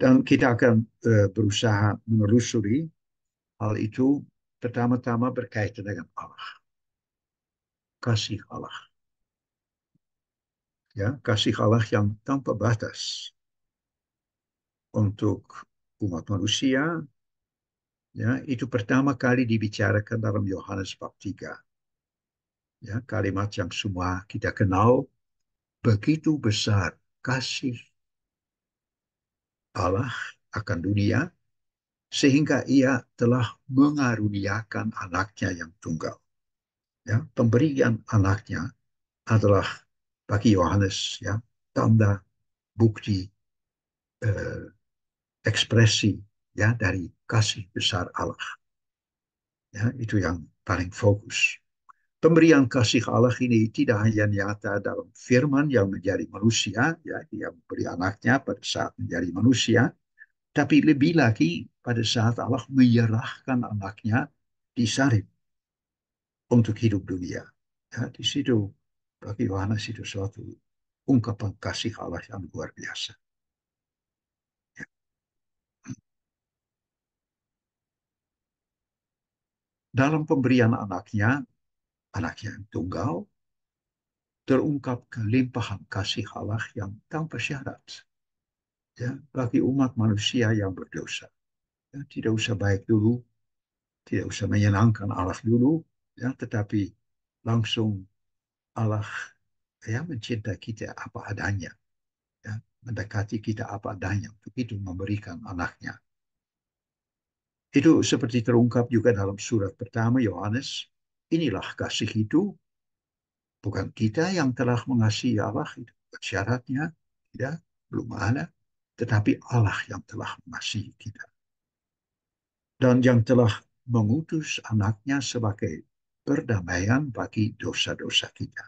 Dan kita akan berusaha menelusuri hal itu pertama-tama berkaitan dengan Allah, kasih Allah. Ya, kasih Allah yang tanpa batas untuk umat manusia, ya, itu pertama kali dibicarakan dalam Yohanes bab 3. Ya, kalimat yang semua kita kenal, begitu besar kasih Allah akan dunia, sehingga ia telah mengaruniakan anaknya yang tunggal. Ya, pemberian anaknya adalah bagi Yohanes ya tanda bukti eh, ekspresi ya dari kasih besar Allah. Ya, itu yang paling fokus. Pemberian kasih Allah ini tidak hanya nyata dalam firman yang menjadi manusia, ya, dia memberi anaknya pada saat menjadi manusia, tapi lebih lagi pada saat Allah menyerahkan anaknya di salib untuk hidup dunia. Ya, di situ bagi Yohanes itu suatu ungkapan kasih Allah yang luar biasa. Ya. Dalam pemberian anaknya yang tunggal, terungkap kelimpahan kasih Allah yang tanpa syarat ya bagi umat manusia yang berdosa. Ya, tidak usah baik dulu, tidak usah menyenangkan Allah dulu, ya, tetapi langsung Allah ya mencintai kita apa adanya, ya, mendekati kita apa adanya, untuk itu memberikan anaknya. Itu seperti terungkap juga dalam surat pertama Yohanes. Inilah kasih itu, bukan kita yang telah mengasihi Allah, itu syaratnya, tidak, belum ada, tetapi Allah yang telah mengasihi kita. Dan yang telah mengutus anaknya sebagai perdamaian bagi dosa-dosa kita.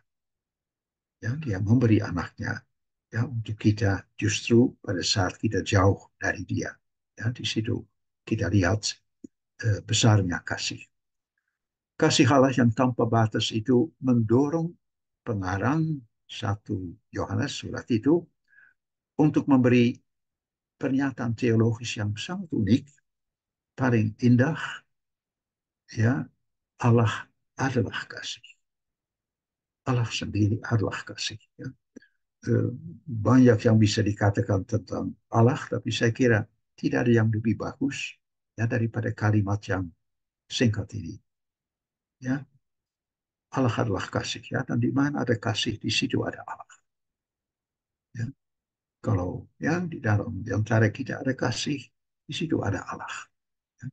Ya, dia memberi anaknya ya untuk kita justru pada saat kita jauh dari dia. Ya, di situ kita lihat besarnya kasih. Kasih Allah yang tanpa batas itu mendorong pengarang 1 Yohanes surat itu untuk memberi pernyataan teologis yang sangat unik, paling indah, ya, Allah adalah kasih. Allah sendiri adalah kasih. Ya. Banyak yang bisa dikatakan tentang Allah, tapi saya kira tidak ada yang lebih bagus ya daripada kalimat yang singkat ini. Ya, Allah adalah kasih, ya, dan di mana ada kasih, di situ ada Allah. Ya. Kalau yang di dalam di antara kita ada kasih, di situ ada Allah. Ya.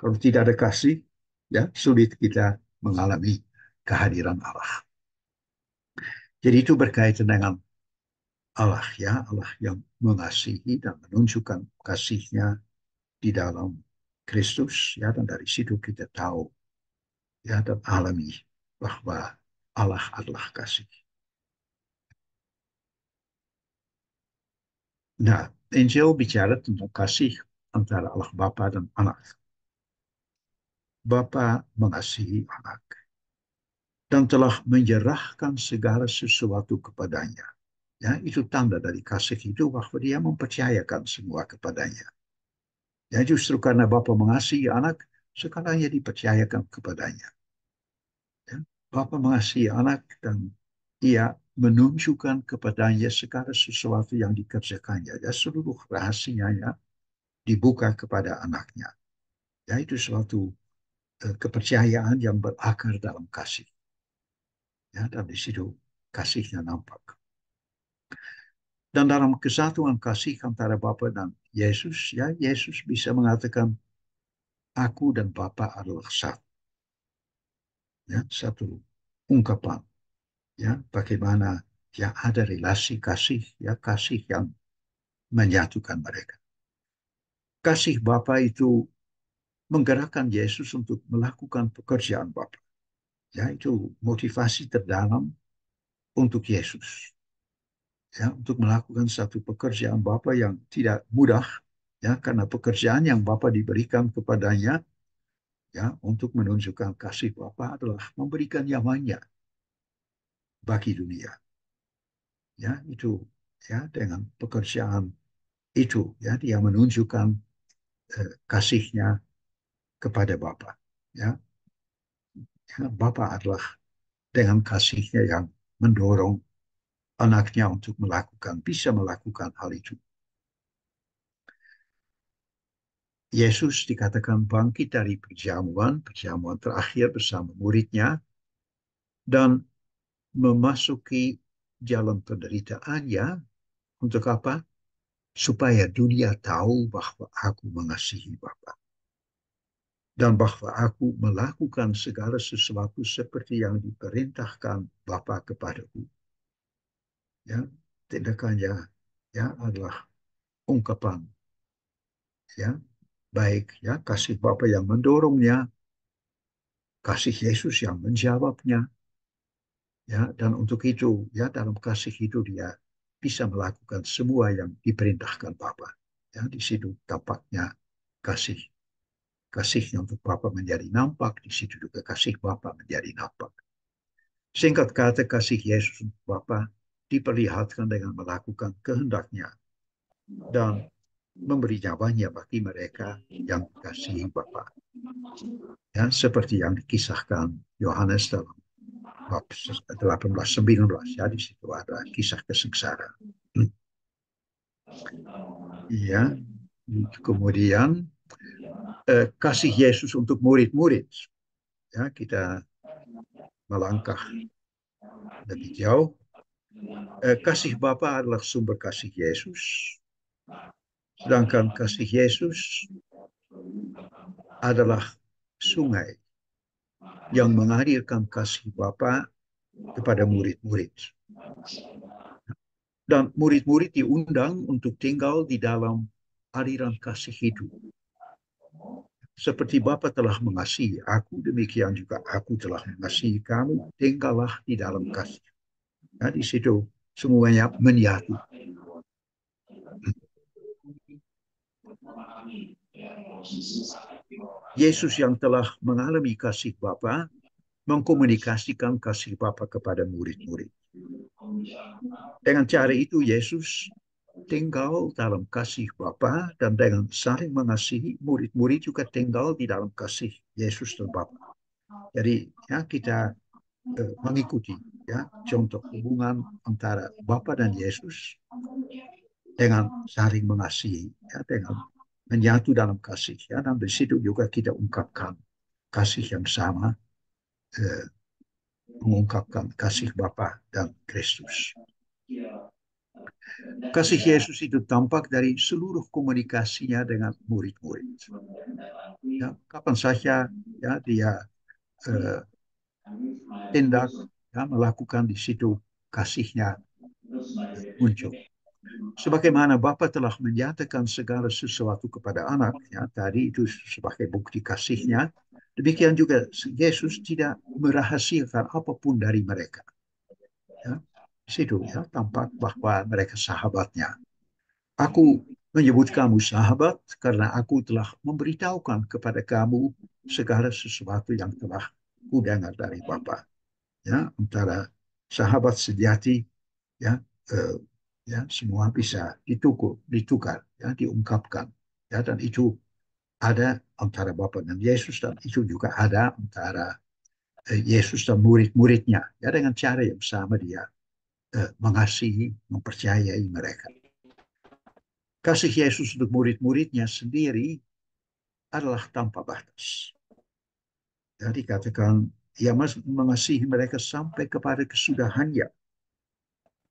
Kalau tidak ada kasih, ya sulit kita mengalami kehadiran Allah. Jadi itu berkaitan dengan Allah, ya, Allah yang mengasihi dan menunjukkan kasihnya di dalam Kristus, ya, dan dari situ kita tahu, ya, dan alami bahwa Allah adalah kasih. Nah, Injil bicara tentang kasih antara Allah Bapa dan anak. Bapa mengasihi anak dan telah menyerahkan segala sesuatu kepadanya. Ya, itu tanda dari kasih itu bahwa dia mempercayakan semua kepadanya. Ya, justru karena Bapa mengasihi anak, segalanya dipercayakan kepadanya. Ya, Bapa mengasihi anak dan ia menunjukkan kepadanya segala sesuatu yang dikerjakannya. Ya, seluruh rahasianya dibuka kepada anaknya. Ya, itu suatu kepercayaan yang berakar dalam kasih. Ya, dan di situ kasihnya nampak. Dan dalam kesatuan kasih antara Bapa dan Yesus, ya, Yesus bisa mengatakan, aku dan Bapa adalah satu. Ya, satu ungkapan. Ya, bagaimana ya ada relasi kasih, ya, kasih yang menyatukan mereka. Kasih Bapa itu menggerakkan Yesus untuk melakukan pekerjaan Bapa. Ya, itu motivasi terdalam untuk Yesus. Ya, untuk melakukan satu pekerjaan Bapa yang tidak mudah, ya, karena pekerjaan yang Bapa diberikan kepadanya, ya, untuk menunjukkan kasih Bapa adalah memberikan nyawanya bagi dunia. Ya, itu, ya, dengan pekerjaan itu, ya, dia menunjukkan kasihnya kepada Bapa. Ya, ya, Bapa adalah dengan kasihnya yang mendorong anaknya untuk bisa melakukan hal itu. Yesus dikatakan bangkit dari perjamuan terakhir bersama muridnya, dan memasuki jalan penderitaannya untuk apa? Supaya dunia tahu bahwa aku mengasihi Bapa. Dan bahwa aku melakukan segala sesuatu seperti yang diperintahkan Bapa kepadaku. Ya, tindakannya, ya, adalah ungkapan, ya, baik, ya, kasih Bapa yang mendorongnya, kasih Yesus yang menjawabnya, ya, dan untuk itu, ya, dalam kasih itu dia bisa melakukan semua yang diperintahkan Bapa. Ya, di situ tampaknya kasihnya untuk Bapa menjadi nampak, di situ juga kasih Bapa menjadi nampak. Singkat kata, kasih Yesus untuk Bapa diperlihatkan dengan melakukan kehendaknya dan memberi nyawanya bagi mereka yang dikasihi Bapa. Ya, seperti yang dikisahkan Yohanes dalam bab 18-19, ya, di situ ada kisah kesengsaraan. Ya, kemudian kasih Yesus untuk murid-murid. Ya, kita melangkah lebih jauh. Kasih Bapa adalah sumber kasih Yesus, sedangkan kasih Yesus adalah sungai yang mengalirkan kasih Bapa kepada murid-murid. Dan murid-murid diundang untuk tinggal di dalam aliran kasih itu. Seperti Bapa telah mengasihi aku, demikian juga aku telah mengasihi kamu, tinggallah di dalam kasih. Nah, di situ semuanya menyatu. Yesus yang telah mengalami kasih Bapa mengkomunikasikan kasih Bapa kepada murid-murid. Dengan cara itu Yesus tinggal dalam kasih Bapa dan dengan saling mengasihi, murid-murid juga tinggal di dalam kasih Yesus dan Bapa. Jadi ya kita mengikuti ya contoh hubungan antara Bapa dan Yesus dengan saling mengasihi, ya, dengan menyatu dalam kasih. Ya, dan di situ juga kita ungkapkan kasih yang sama, mengungkapkan kasih Bapa dan Kristus. Kasih Yesus itu tampak dari seluruh komunikasinya dengan murid-murid. Ya, kapan saja ya dia tindak ya, melakukan di situ kasihnya muncul. Sebagaimana Bapa telah menyatakan segala sesuatu kepada anak, ya, tadi itu sebagai bukti kasihnya, demikian juga Yesus tidak merahasiakan apapun dari mereka. Ya, di situ ya tampak bahwa mereka sahabatnya. Aku menyebut kamu sahabat karena aku telah memberitahukan kepada kamu segala sesuatu yang telah kudengar dari Bapa. Ya, antara sahabat sejati, ya, ya semua bisa ditukar, ya, diungkapkan, ya, dan itu ada antara Bapa dan Yesus, dan itu juga ada antara Yesus dan murid-muridnya, ya, dengan cara yang sama dia mengasihi, mempercayai mereka. Kasih Yesus untuk murid-muridnya sendiri adalah tanpa batas. Jadi katakan ia mengasihi mereka sampai kepada kesudahannya,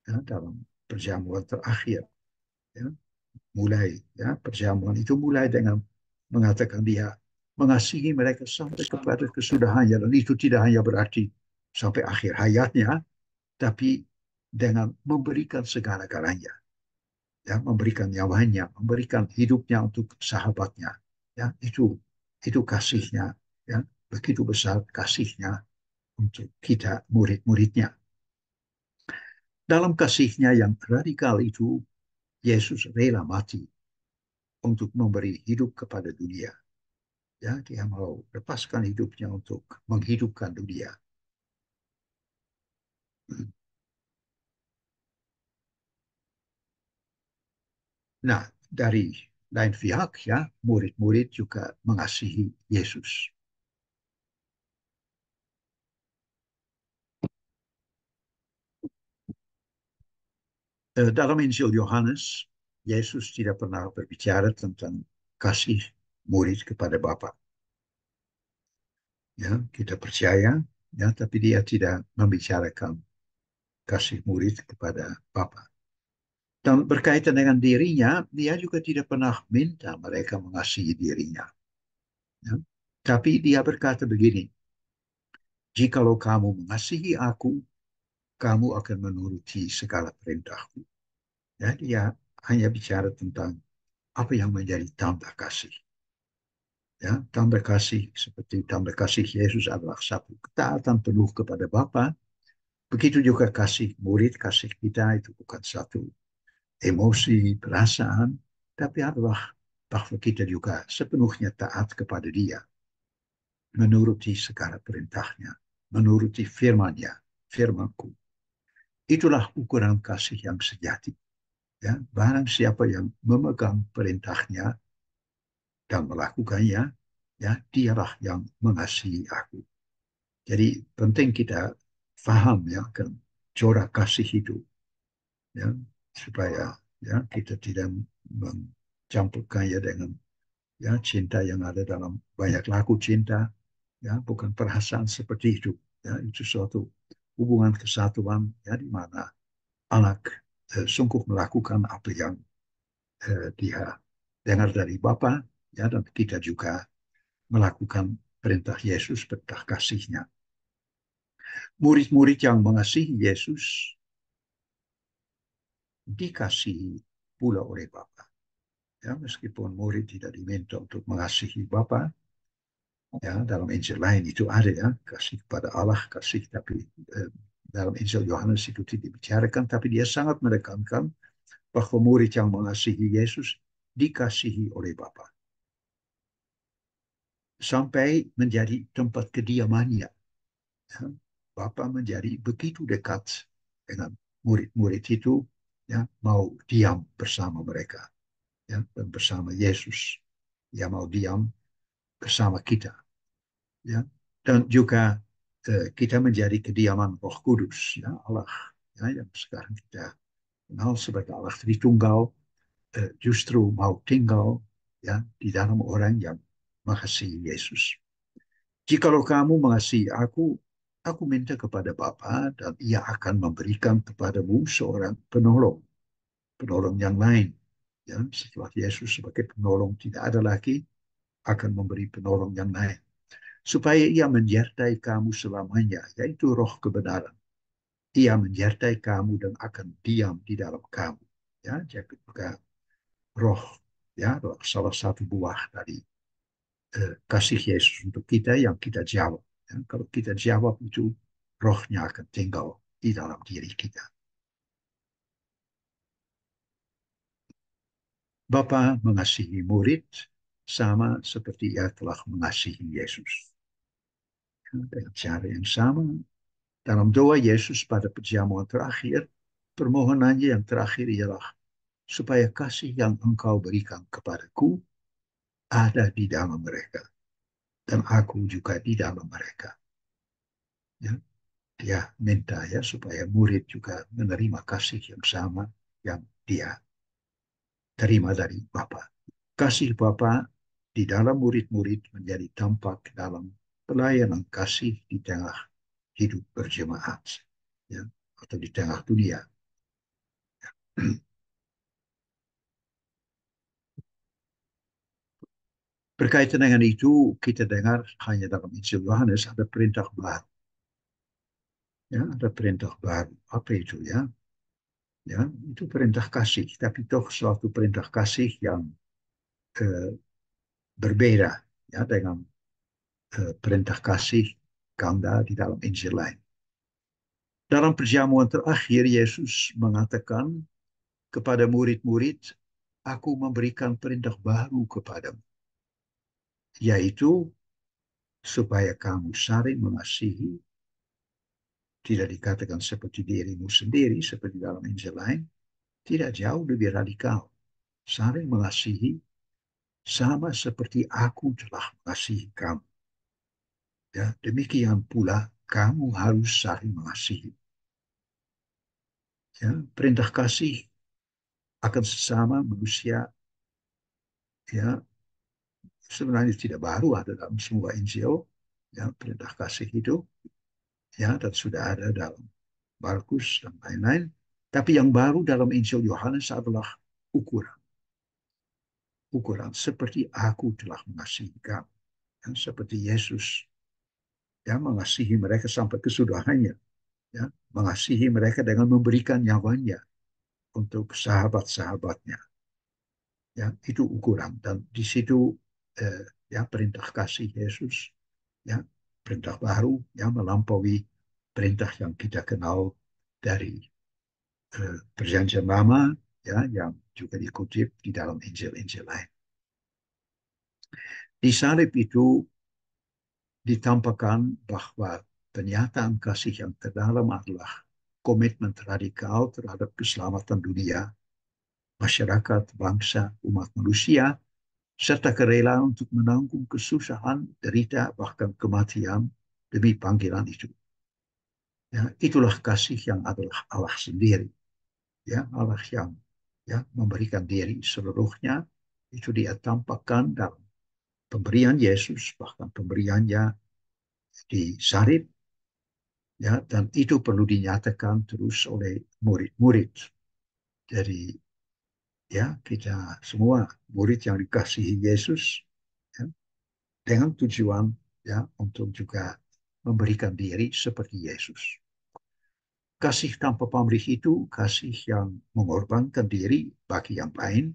ya, dalam perjamuan terakhir. Ya, mulai ya perjamuan itu mulai dengan mengatakan dia mengasihi mereka sampai kepada kesudahannya, dan itu tidak hanya berarti sampai akhir hayatnya, tapi dengan memberikan segala-galanya, ya, memberikan nyawanya, memberikan hidupnya untuk sahabatnya, ya, itu kasihnya, ya, begitu besar kasihnya untuk kita murid-muridnya. Dalam kasihnya yang radikal itu, Yesus rela mati untuk memberi hidup kepada dunia. Ya, dia mau lepaskan hidupnya untuk menghidupkan dunia. Nah, dari lain pihak ya, murid-murid juga mengasihi Yesus. Dalam Injil Yohanes, Yesus tidak pernah berbicara tentang kasih murid kepada Bapa. Ya, kita percaya, ya, tapi dia tidak membicarakan kasih murid kepada Bapa. Dan berkaitan dengan dirinya, dia juga tidak pernah minta mereka mengasihi dirinya. Ya. Tapi dia berkata begini, jikalau kamu mengasihi aku, kamu akan menuruti segala perintahku. Ya, dia hanya bicara tentang apa yang menjadi tanda kasih. Ya, tanda kasih seperti tanda kasih Yesus adalah satu ketaatan penuh kepada Bapa. Begitu juga kasih murid, kasih kita itu bukan satu emosi, perasaan, tapi adalah bahwa kita juga sepenuhnya taat kepada Dia, menuruti segala perintahnya, menuruti firman-Nya, firman-Ku. Itulah ukuran kasih yang sejati. Ya, barang siapa yang memegang perintahnya dan melakukannya, ya, dialah yang mengasihi aku. Jadi penting kita faham ya kan corak kasih itu, ya, supaya ya kita tidak mencampurkannya dengan ya cinta yang ada dalam banyak lagu cinta, ya, bukan perasaan seperti itu, ya, itu suatu hubungan kesatuan, ya, di mana anak sungguh melakukan apa yang dia dengar dari Bapa, ya, dan kita juga melakukan perintah Yesus, perintah kasihnya. Murid-murid yang mengasihi Yesus dikasihi pula oleh Bapa. Ya, meskipun murid tidak diminta untuk mengasihi Bapa, ya, dalam Injil lain itu ada ya, kasih kepada Allah, kasih, tapi dalam Injil Yohanes itu tidak dibicarakan, tapi dia sangat menekankan bahwa murid yang mengasihi Yesus dikasihi oleh Bapa. Sampai menjadi tempat kediamannya. Ya, Bapa menjadi begitu dekat dengan murid-murid itu, ya, mau diam bersama mereka, ya, dan bersama Yesus, ya, mau diam bersama kita, ya, dan juga kita menjadi kediaman Roh Kudus, ya, Allah, ya, yang sekarang kita kenal sebagai Allah Tritunggal, justru mau tinggal, ya, di dalam orang yang mengasihi Yesus. Jikalau kamu mengasihi aku minta kepada Bapa dan ia akan memberikan kepadamu seorang penolong, penolong yang lain. Ya, setelah Yesus sebagai penolong tidak ada lagi, akan memberi penolong yang lain. Supaya ia menyertai kamu selamanya, yaitu roh kebenaran. Ia menyertai kamu dan akan diam di dalam kamu. Ya, jadi juga roh, ya, salah satu buah dari kasih Yesus untuk kita yang kita jawab. Ya, kalau kita jawab itu, rohnya akan tinggal di dalam diri kita. Bapa mengasihi murid sama seperti ia telah mengasihi Yesus. Dengan cara yang sama, dalam doa Yesus pada perjamuan terakhir, permohonannya yang terakhir ialah supaya kasih yang engkau berikan kepadaku ada di dalam mereka. Dan aku juga di dalam mereka. Ya, dia minta ya supaya murid juga menerima kasih yang sama yang dia terima dari Bapa. Kasih Bapa di dalam murid-murid menjadi tampak dalam pelayanan kasih di tengah hidup berjemaat, ya, atau di tengah dunia. Berkaitan dengan itu, kita dengar hanya dalam Injil Yohanes ada perintah baru. Ya, ada perintah baru. Apa itu ya? Ya, itu perintah kasih, tapi toh suatu perintah kasih yang eh, berbeda ya dengan perintah kasih ganda di dalam Injil lain. Dalam perjamuan terakhir, Yesus mengatakan kepada murid-murid, aku memberikan perintah baru kepadamu, yaitu supaya kamu saling mengasihi, tidak dikatakan seperti dirimu sendiri, seperti dalam Injil lain, tidak jauh lebih radikal. Saling mengasihi sama seperti aku telah mengasihi kamu. Ya, demikian pula kamu harus saling mengasihi. Ya, perintah kasih akan sesama manusia ya sebenarnya tidak baru, ada dalam semua Injil, ya, perintah kasih itu, ya, dan sudah ada dalam Markus dan lain-lain. Tapi yang baru dalam Injil Yohanes adalah ukuran. Ukuran seperti aku telah mengasihi kamu. Ya, seperti Yesus ya mengasihi mereka sampai kesudahannya. Ya, mengasihi mereka dengan memberikan nyawanya untuk sahabat-sahabatnya. Ya, itu ukuran. Dan di situ ya perintah kasih Yesus, ya, perintah baru yang melampaui perintah yang kita kenal dari perjanjian lama, ya, yang juga dikutip di dalam Injil-Injil lain. Di salib itu ditampakkan bahwa pernyataan kasih yang terdalam adalah komitmen radikal terhadap keselamatan dunia, masyarakat, bangsa, umat manusia, serta kerelaan untuk menanggung kesusahan, derita, bahkan kematian demi panggilan itu. Ya, itulah kasih yang adalah Allah sendiri. Ya, Allah yang ya memberikan diri seluruhnya itu dia tampakkan dalam pemberian Yesus, bahkan pemberiannya di salib, ya, dan itu perlu dinyatakan terus oleh murid-murid dari ya kita semua murid yang dikasihi Yesus, ya, dengan tujuan ya untuk juga memberikan diri seperti Yesus. Kasih tanpa pamrih itu kasih yang mengorbankan diri bagi yang lain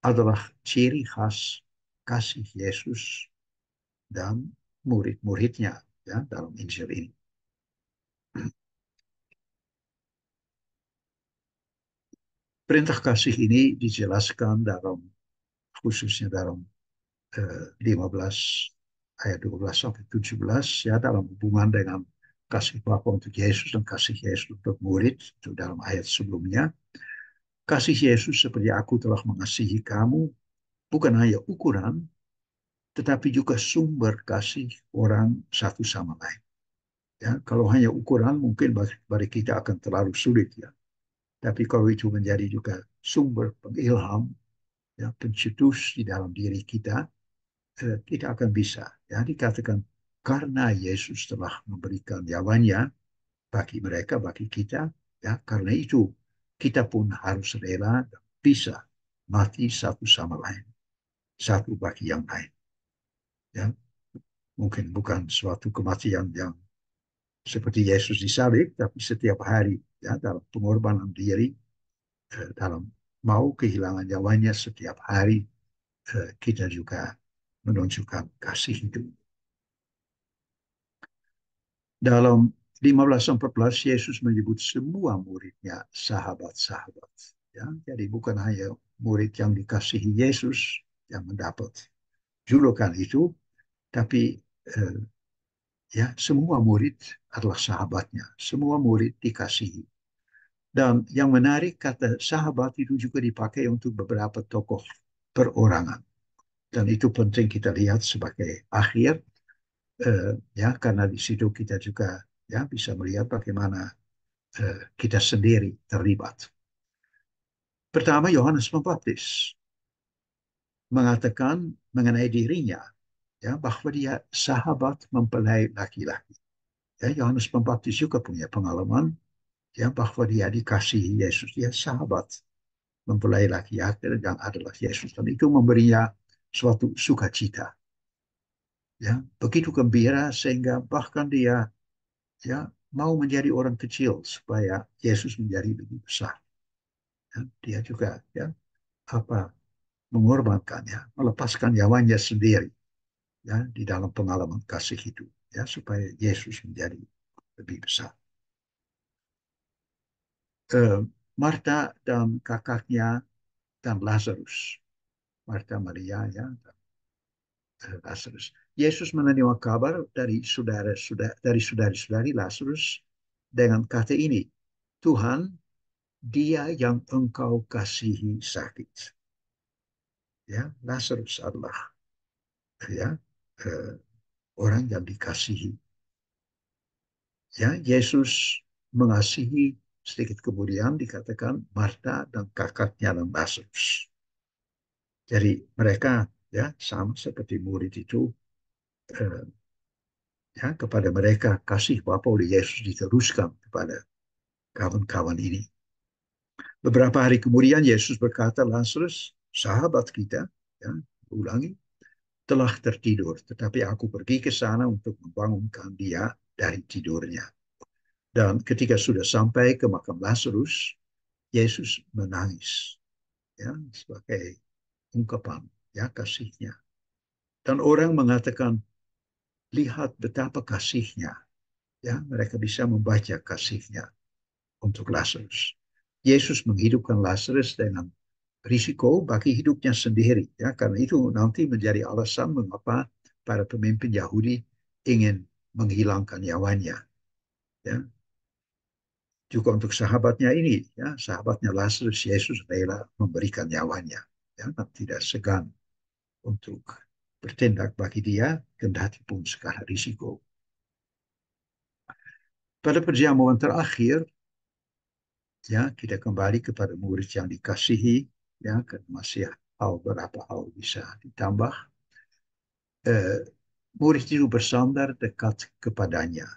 adalah ciri khas kasih Yesus dan murid-muridnya ya dalam Injil ini. Perintah kasih ini dijelaskan dalam khususnya dalam 15 ayat 12 sampai 17 ya dalam hubungan dengan kasih Bapa untuk Yesus dan kasih Yesus untuk murid itu dalam ayat sebelumnya. Kasih Yesus seperti aku telah mengasihi kamu bukan hanya ukuran, tetapi juga sumber kasih orang satu sama lain. Ya, kalau hanya ukuran mungkin bagi kita akan terlalu sulit ya. Tapi kalau itu menjadi juga sumber pengilham, ya, pencetus di dalam diri kita, kita akan bisa. Ya, dikatakan karena Yesus telah memberikan nyawanya bagi mereka, bagi kita, ya, karena itu kita pun harus rela dan bisa mati satu sama lain, satu bagi yang lain. Ya, mungkin bukan suatu kematian yang seperti Yesus disalib, tapi setiap hari ya dalam pengorbanan diri, dalam mau kehilangan nyawanya setiap hari, kita juga menunjukkan kasih itu. Dalam 15:14 Yesus menyebut semua muridnya sahabat-sahabat. Ya, jadi bukan hanya murid yang dikasihi Yesus yang mendapat julukan itu, tapi ya semua murid adalah sahabatnya. Semua murid dikasihi. Dan yang menarik kata sahabat itu juga dipakai untuk beberapa tokoh perorangan. Dan itu penting kita lihat sebagai akhir, ya karena di situ kita juga ya bisa melihat bagaimana kita sendiri terlibat. Pertama, Yohanes Pembaptis mengatakan mengenai dirinya ya bahwa dia sahabat mempelai laki-laki. Ya, Yohanes Pembaptis juga punya pengalaman ya bahwa dia dikasihi Yesus, dia sahabat mempelai laki-laki yang adalah Yesus, dan itu memberinya suatu sukacita. Ya, begitu gembira sehingga bahkan dia ya mau menjadi orang kecil supaya Yesus menjadi lebih besar. Ya, dia juga ya apa mengorbankannya, melepaskan nyawanya sendiri ya di dalam pengalaman kasih itu ya supaya Yesus menjadi lebih besar. Marta dan kakaknya dan Lazarus, Marta Maria ya, Lazarus. Yesus menerima kabar dari saudari-saudari Lazarus dengan kata ini, Tuhan, dia yang engkau kasihi sakit. Ya, Lazarus adalah ya orang yang dikasihi. Ya, Yesus mengasihi, sedikit kemudian dikatakan Marta dan kakaknya dan Lazarus. Jadi mereka ya sama seperti murid itu, eh, ya kepada mereka kasih Bapa oleh Yesus diteruskan kepada kawan-kawan ini. Beberapa hari kemudian Yesus berkata, Lazarus, sahabat kita, ya, ulangi, telah tertidur, tetapi aku pergi ke sana untuk membangunkan dia dari tidurnya. Dan ketika sudah sampai ke makam Lazarus, Yesus menangis, ya, sebagai ungkapan ya kasihnya. Dan orang mengatakan, lihat betapa kasihnya, ya, mereka bisa membaca kasihnya untuk Lazarus. Yesus menghidupkan Lazarus dengan risiko bagi hidupnya sendiri, ya, karena itu nanti menjadi alasan mengapa para pemimpin Yahudi ingin menghilangkan nyawanya, ya. Juga untuk sahabatnya ini, ya, sahabatnya Lazarus, Yesus rela memberikan nyawanya, ya, tidak segan untuk bertindak bagi dia, kendati pun skala risiko. Pada perjamuan terakhir, ya, kita kembali kepada murid yang dikasihi, ya, karena masih beberapa hal bisa ditambah. Murid itu bersandar dekat kepadanya,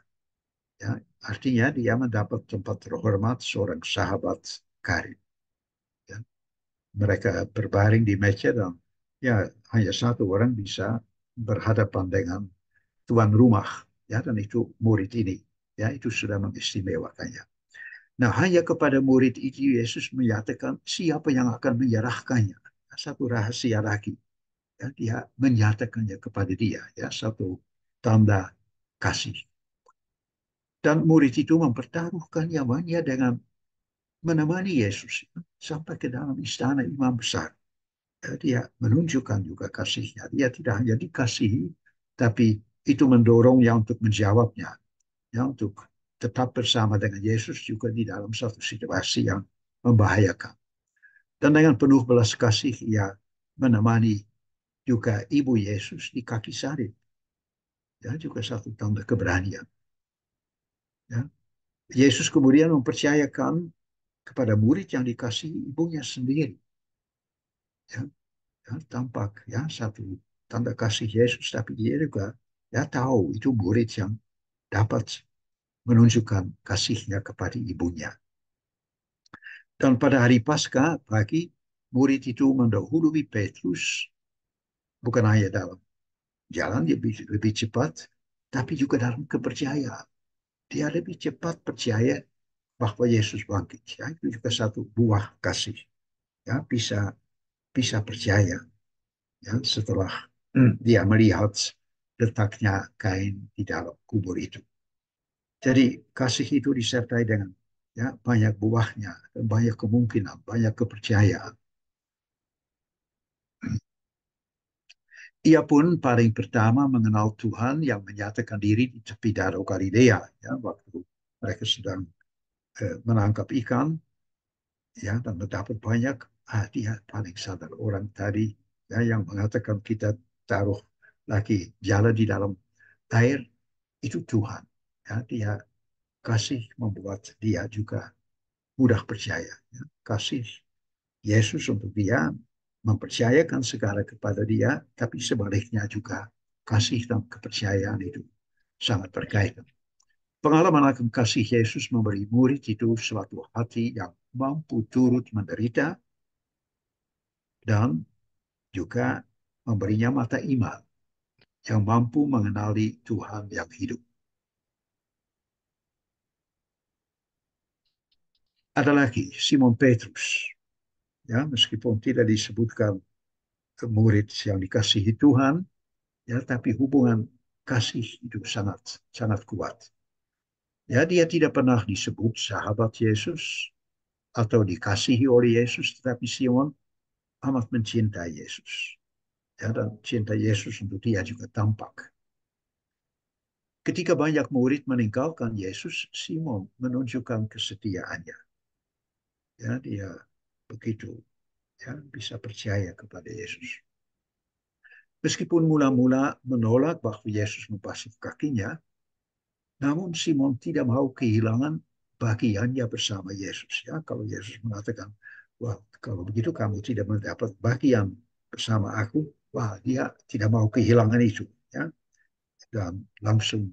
ya, artinya dia mendapat tempat terhormat seorang sahabat karib. Ya. Mereka berbaring di meja dan ya hanya satu orang bisa berhadapan dengan tuan rumah, ya, dan itu murid ini, ya, itu sudah mengistimewakannya. Nah, hanya kepada murid itu Yesus menyatakan siapa yang akan menyerahkannya. Satu rahasia lagi, ya, dia menyatakannya kepada dia, ya, satu tanda kasih. Dan murid itu mempertaruhkan nyawanya dengan menemani Yesus, ya, sampai ke dalam istana imam besar. Dia menunjukkan juga kasihnya. Dia tidak hanya dikasihi, tapi itu mendorongnya untuk menjawabnya, ya, untuk tetap bersama dengan Yesus juga di dalam satu situasi yang membahayakan. Dan dengan penuh belas kasih ia menemani juga ibu Yesus di kaki salib. Ya, juga satu tanda keberanian. Ya. Yesus kemudian mempercayakan kepada murid yang dikasihi ibunya sendiri. Ya, ya, tampak ya satu tanda kasih Yesus, tapi dia juga ya tahu itu murid yang dapat menunjukkan kasihnya kepada ibunya. Dan pada hari Paskah pagi, murid itu mendahului Petrus, bukan hanya dalam jalan lebih cepat, tapi juga dalam kepercayaan. Dia lebih cepat percaya bahwa Yesus bangkit. Ya, itu juga satu buah kasih. Ya, bisa percaya. Ya, setelah dia melihat letaknya kain di dalam kubur itu. Jadi kasih itu disertai dengan ya banyak buahnya, banyak kemungkinan, banyak kepercayaan. Ia pun paling pertama mengenal Tuhan yang menyatakan diri di tepi danau Galilea, ya, waktu mereka sedang menangkap ikan, ya, dan mendapat banyak. Dia paling sadar orang tadi ya, yang mengatakan kita taruh lagi jalan di dalam air itu Tuhan. Ya, dia kasih membuat dia juga mudah percaya. Ya. Kasih Yesus untuk dia mempercayakan segala kepada dia, tapi sebaliknya juga kasih dan kepercayaan itu sangat berkaitan. Pengalaman akan kasih Yesus memberi murid itu suatu hati yang mampu turut menderita dan juga memberinya mata iman yang mampu mengenali Tuhan yang hidup. Ada lagi Simon Petrus, ya meskipun tidak disebutkan murid yang dikasihi Tuhan, ya tapi hubungan kasih itu sangat sangat kuat. Ya dia tidak pernah disebut sahabat Yesus atau dikasihi oleh Yesus, tetapi Simon amat mencintai Yesus. Ya, dan cinta Yesus untuk dia juga tampak. Ketika banyak murid meninggalkan Yesus, Simon menunjukkan kesetiaannya. Ya, dia begitu ya bisa percaya kepada Yesus. Meskipun mula-mula menolak bahwa Yesus membasuh kakinya, namun Simon tidak mau kehilangan bagiannya bersama Yesus. Ya, kalau Yesus mengatakan, wah kalau begitu kamu tidak mendapat bagian bersama aku, wah dia tidak mau kehilangan itu. Ya, dan langsung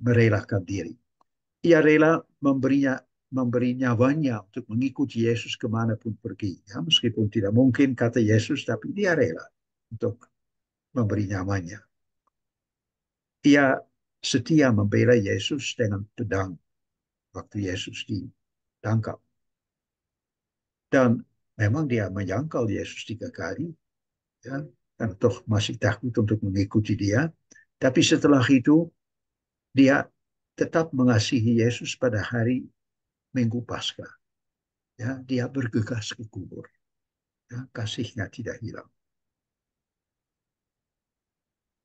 merelakan diri. Ia rela memberi nyawanya untuk mengikuti Yesus kemanapun pergi. Ya, meskipun tidak mungkin kata Yesus, tapi dia rela untuk memberi nyawanya. Ia setia membela Yesus dengan pedang waktu Yesus ditangkap. Dan memang dia menyangkal Yesus 3 kali, ya, dan toh masih takut untuk mengikuti dia. Tapi setelah itu, dia tetap mengasihi Yesus pada hari Minggu Paskah. Ya, dia bergegas ke kubur. Ya, kasihnya tidak hilang.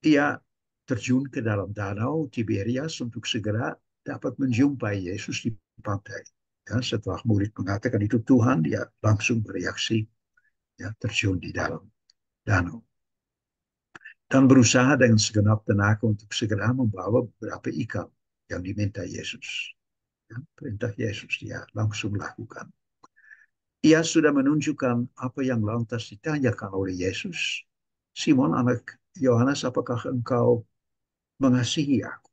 Ia terjun ke dalam danau Tiberias untuk segera dapat menjumpai Yesus di pantai. Ya, setelah murid mengatakan itu Tuhan, dia langsung bereaksi, ya, terjun di dalam danau. Dan berusaha dengan segenap tenaga untuk segera membawa beberapa ikan yang diminta Yesus. Ya, perintah Yesus dia langsung lakukan. Ia sudah menunjukkan apa yang lantas ditanyakan oleh Yesus. Simon anak Yohanes, apakah engkau mengasihi aku?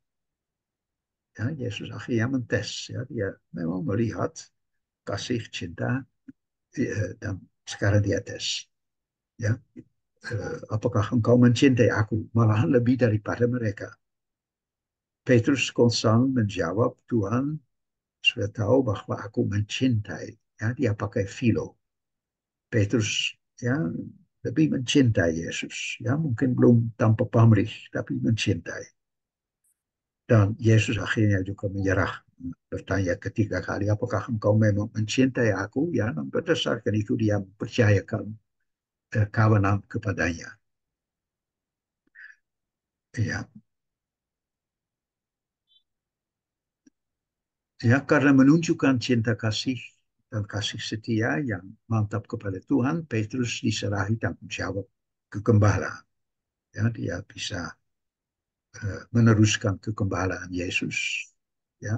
Ya, Yesus akhirnya mentes. Ya, dia memang melihat kasih cinta dan sekarang dia tes. Ya, apakah engkau mencintai aku malahan lebih daripada mereka? Petrus konsang menjawab, Tuhan sudah tahu bahwa aku mencintai. Ya, dia pakai philo. Petrus ya lebih mencintai Yesus. Ya, mungkin belum tanpa pamrih, tapi mencintai. Dan Yesus akhirnya juga menyerah, bertanya 3 kali, apakah engkau memang mencintai aku? Ya, dan berdasarkan itu dia percayakan kawanan kepadanya. Ya, ya karena menunjukkan cinta kasih dan kasih setia yang mantap kepada Tuhan, Petrus diserahi tanggung jawab ke gembala. Ya, dia bisa meneruskan kegembalaan Yesus, ya,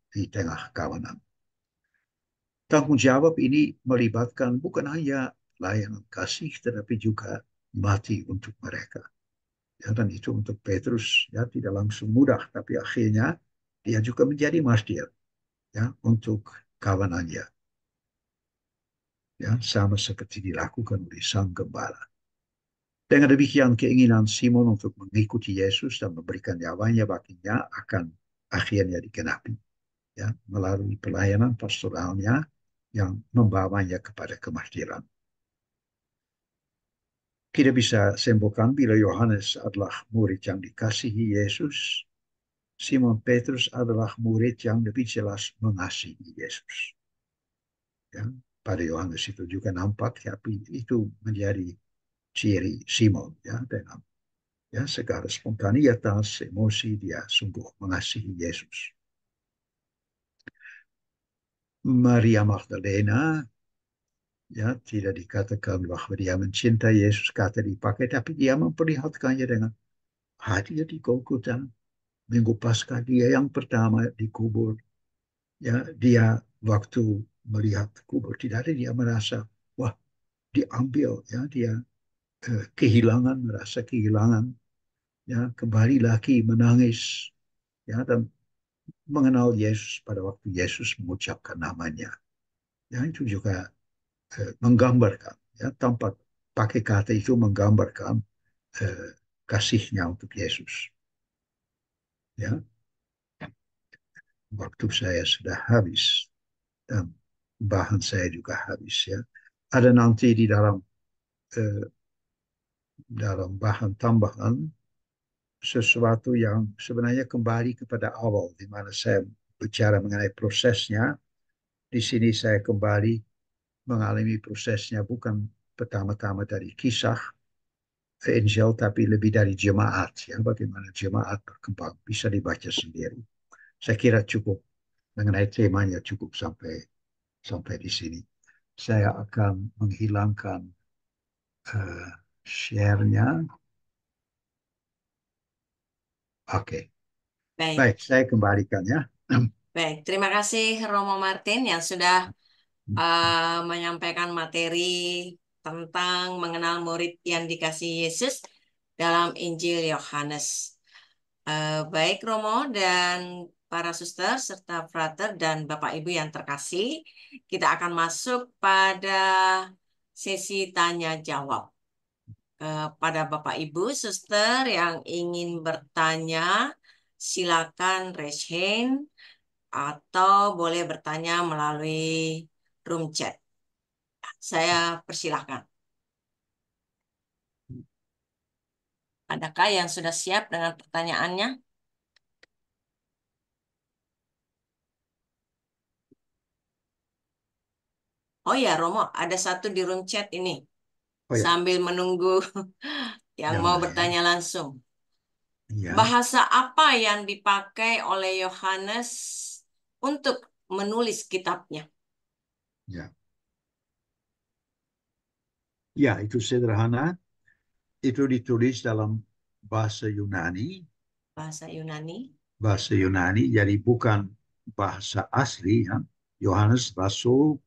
di tengah kawanan. Tanggung jawab ini melibatkan bukan hanya layanan kasih, tetapi juga mati untuk mereka. Ya, dan itu untuk Petrus ya tidak langsung mudah, tapi akhirnya dia juga menjadi martir ya untuk kawanannya. Ya, sama seperti dilakukan oleh sang gembala. Dengan demikian keinginan Simon untuk mengikuti Yesus dan memberikan nyawanya baginya akan akhirnya digenapi ya melalui pelayanan pastoralnya yang membawanya kepada kemartiran. Kita bisa simpulkan bila Yohanes adalah murid yang dikasihi Yesus, Simon Petrus adalah murid yang lebih jelas mengasihi Yesus. Ya, pada Yohanes itu juga nampak, tapi itu menjadi ciri Simon ya dengan ya segala spontanitas emosi dia sungguh mengasihi Yesus. Maria Magdalena ya tidak dikatakan bahwa dia mencintai Yesus kata dipakai, tapi dia memperlihatkannya dengan hadir di Golgota minggu Paskah, dia yang pertama dikubur. Ya, dia waktu melihat kubur tidak ada, dia merasa wah diambil ya, dia kehilangan, merasa kehilangan ya, kembali lagi menangis ya, dan mengenal Yesus pada waktu Yesus mengucapkan namanya ya, itu juga menggambarkan ya, tanpa pakai kata itu menggambarkan eh, kasihnya untuk Yesus ya. Waktu saya sudah habis dan bahan saya juga habis ya. Ada nanti di eh, dalam bahan tambahan sesuatu yang sebenarnya kembali kepada awal di mana saya bicara mengenai prosesnya. Di sini saya kembali mengalami prosesnya bukan pertama-tama dari kisah Injil, tapi lebih dari jemaat ya, bagaimana jemaat berkembang, bisa dibaca sendiri. Saya kira cukup mengenai temanya, cukup sampai di sini. Saya akan menghilangkan share-nya. Oke, Baik, baik, saya kembalikan ya. baik. Terima kasih Romo Martin yang sudah menyampaikan materi tentang mengenal murid yang dikasih Yesus dalam Injil Yohanes. Baik Romo dan para suster serta frater dan Bapak Ibu yang terkasih, kita akan masuk pada sesi tanya jawab. Pada Bapak Ibu suster yang ingin bertanya, silakan raise hand atau boleh bertanya melalui room chat. Saya persilahkan. Adakah yang sudah siap dengan pertanyaannya? Oh ya, Romo, ada satu di room chat ini. Oh ya, Sambil menunggu yang yang mau mana ya? bertanya langsung. Ya, Bahasa apa yang dipakai oleh Yohanes untuk menulis kitabnya? ya, ya, itu sederhana. Itu ditulis dalam bahasa Yunani, Bahasa Yunani. jadi bukan bahasa asli. Ya. Yohanes Rasul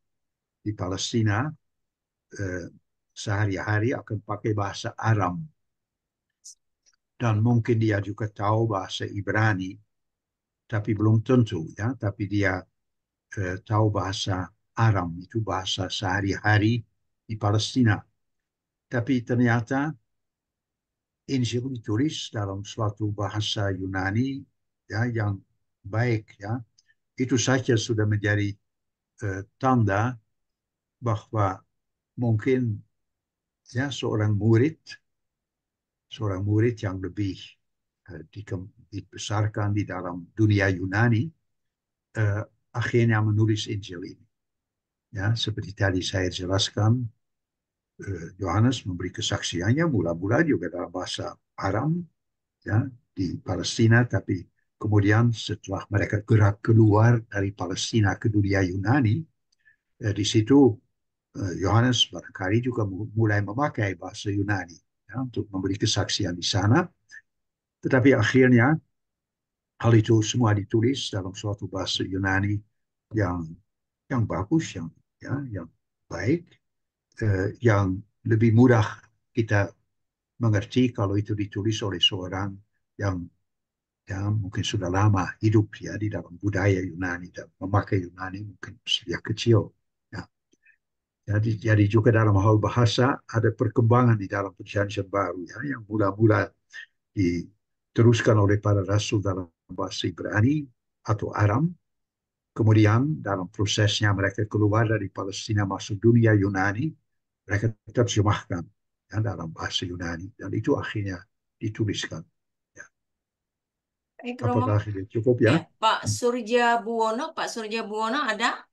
di Palestina eh, sehari-hari akan pakai bahasa Aram, dan mungkin dia juga tahu bahasa Ibrani, tapi belum tentu ya. Tapi dia tahu bahasa Aram, itu bahasa sehari-hari di Palestina. Tapi ternyata Injil ditulis dalam suatu bahasa Yunani ya yang baik ya. Itu saja sudah menjadi tanda bahwa mungkin ya seorang murid yang lebih dibesarkan di dalam dunia Yunani eh, akhirnya menulis Injil ini. Ya, seperti tadi saya jelaskan, Yohanes memberi kesaksiannya mula-mula juga dalam bahasa Aram ya di Palestina, tapi kemudian setelah mereka gerak keluar dari Palestina ke dunia Yunani, Di situ Yohanes barangkali juga mulai memakai bahasa Yunani ya, untuk memberi kesaksian di sana. Tetapi akhirnya hal itu semua ditulis dalam suatu bahasa Yunani yang bagus, yang baik, yang lebih mudah kita mengerti kalau itu ditulis oleh seorang yang mungkin sudah lama hidup ya di dalam budaya Yunani dan memakai Yunani mungkin sejak kecil. Ya. Jadi juga dalam hal bahasa ada perkembangan di dalam perjanjian baru ya, yang mula-mula diteruskan oleh para rasul dalam bahasa Ibrani atau Aram. Kemudian dalam prosesnya mereka keluar dari Palestina masuk dunia Yunani, mereka terjemahkan ya, dalam bahasa Yunani dan itu akhirnya dituliskan. Ya. Baik, Romo. Apakah ini cukup ya? Ya, Pak Surja Buwono ada?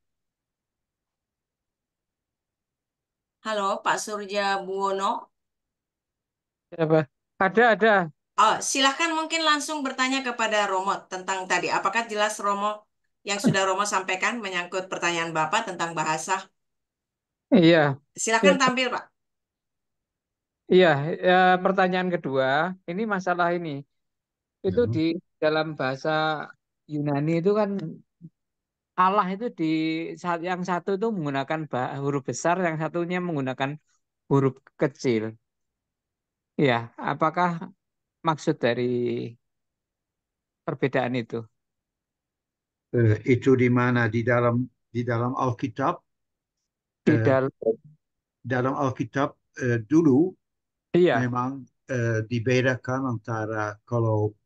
Halo, Pak Surja Buwono. Apa? Ada. Oh, silahkan mungkin langsung bertanya kepada Romo tentang tadi. Apakah jelas Romo yang sudah Romo sampaikan menyangkut pertanyaan Bapak tentang bahasa? Iya, Silahkan ya, tampil, Pak. iya. Pertanyaan kedua, ini masalah ini. Itu Ya. di dalam bahasa Yunani itu kan Allah itu di saat yang satu itu menggunakan huruf besar, yang satunya menggunakan huruf kecil. Ya, apakah maksud dari perbedaan itu? Itu di mana di dalam Alkitab, Di eh, dalam, Alkitab dulu iya, memang dibedakan antara kalau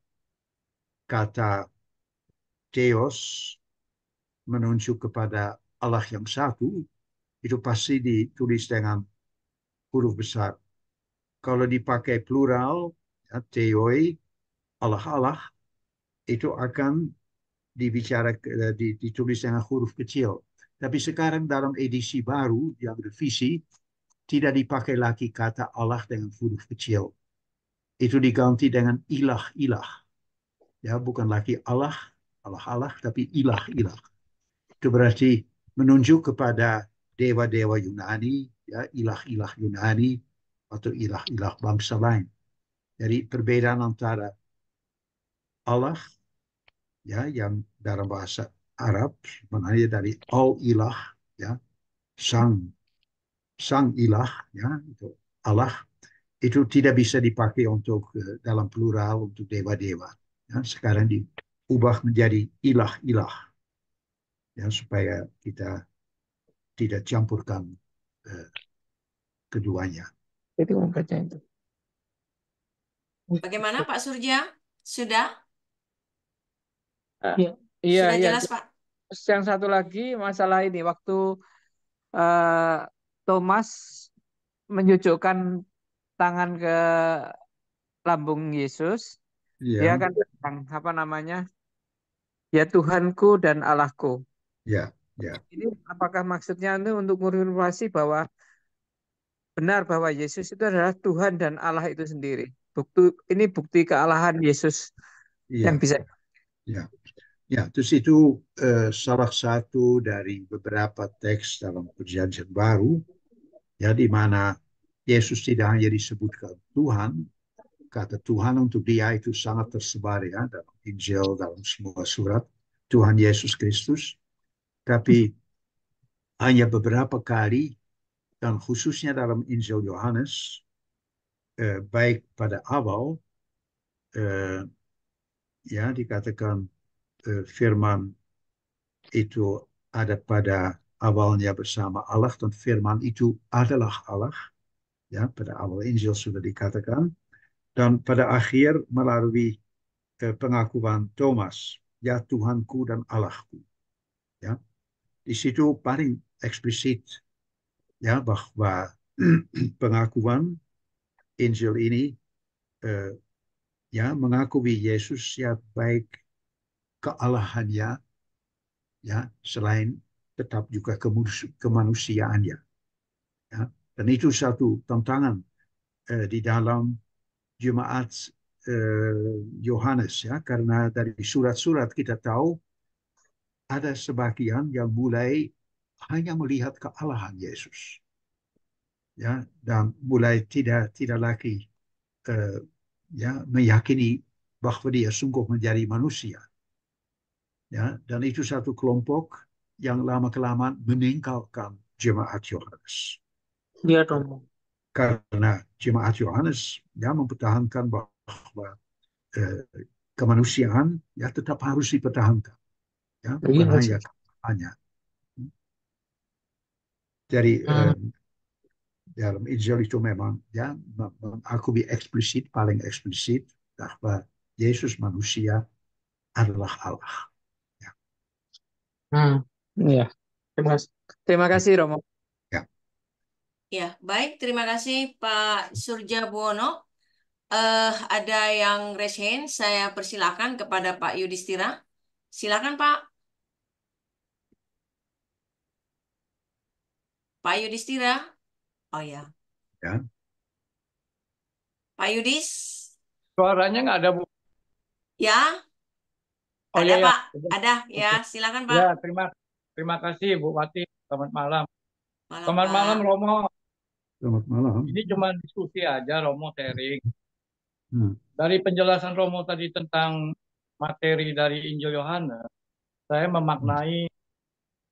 kata Theos menunjuk kepada Allah yang satu itu pasti ditulis dengan huruf besar. Kalau dipakai plural, ya, Theoi, Allah-Allah, itu akan ditulis dengan huruf kecil. Tapi sekarang dalam edisi baru yang revisi tidak dipakai lagi kata Allah dengan huruf kecil. Itu diganti dengan ilah-ilah. Ya, bukan lagi Allah, Allah-Allah, tapi ilah-ilah. Itu berarti menunjuk kepada dewa-dewa Yunani, ya, ilah-ilah Yunani, atau ilah-ilah bangsa lain. Jadi perbedaan antara Allah, ya, yang dalam bahasa Arab sebenarnya dari al-ilah, ya, sang sang ilah, ya, itu Allah, itu tidak bisa dipakai untuk dalam plural untuk dewa-dewa. Ya, sekarang diubah menjadi ilah-ilah, ya, supaya kita tidak campurkan eh, keduanya. itu membaca itu. Bagaimana Pak Surja? Sudah? Iya, iya, Sudah iya. jelas, Pak? Terus yang satu lagi masalah ini waktu eh, Thomas menyujukkan tangan ke lambung Yesus, dia Ya, kan bilang, apa namanya? Ya Tuhanku dan Allahku. ya, ya, Ini apakah maksudnya itu untuk mengonfirmasi bahwa benar bahwa Yesus itu adalah Tuhan dan Allah itu sendiri. Ini bukti kealahan Yesus yang ya, bisa. ya. Ya, terus itu salah satu dari beberapa teks dalam Perjanjian Baru, ya, di mana Yesus tidak hanya disebutkan Tuhan, kata Tuhan untuk dia itu sangat tersebar ya dalam Injil, dalam semua surat Tuhan Yesus Kristus, tapi hanya beberapa kali dan khususnya dalam Injil Yohanes, baik pada awal eh, ya dikatakan firman itu ada pada awalnya bersama Allah dan firman itu adalah Allah, ya, pada awal Injil sudah dikatakan, dan pada akhir melalui pengakuan Thomas, ya Tuhanku dan Allahku, ya. Di situ paling eksplisit ya bahwa pengakuan Injil ini eh, ya mengakui Yesus ya baik kealahannya, ya, selain tetap juga kemanusiaannya, ya. Dan itu satu tantangan di dalam jemaat Yohanes, ya, karena dari surat-surat kita tahu ada sebagian yang mulai hanya melihat kealahan Yesus, ya, dan mulai tidak lagi ya meyakini bahwa dia sungguh menjadi manusia, ya, dan itu satu kelompok yang lama kelamaan meninggalkan jemaat Yohanes. Iya, Romo. Karena jemaat Yohanes ya mempertahankan bahwa kemanusiaan ya tetap harus dipertahankan, ya, bukan Iya. hanya. Jadi Hmm. dalam Injil itu memang ya mengakui eksplisit, paling eksplisit bahwa Yesus manusia adalah Allah. Ya. Hmm. Iya. Terima kasih, Romo. Ya. Ya, baik. Terima kasih Pak Surjabono. Ada yang raise hand. Saya persilakan kepada Pak Yudhistira. Silakan Pak. Pak Yudhistira. Oh ya, Ya. Pak Yudis. Suaranya nggak ada, Bu. Ya, Oh ada ya, ya. Pak. Ada ya. Oke. Silakan Ya, Pak. terima kasih Bu Wati. Selamat malam. Malam Selamat malam Pak. Romo. Selamat malam. Ini cuma diskusi aja, Romo sharing. Hmm. Dari penjelasan Romo tadi tentang materi dari Injil Yohanes, saya memaknai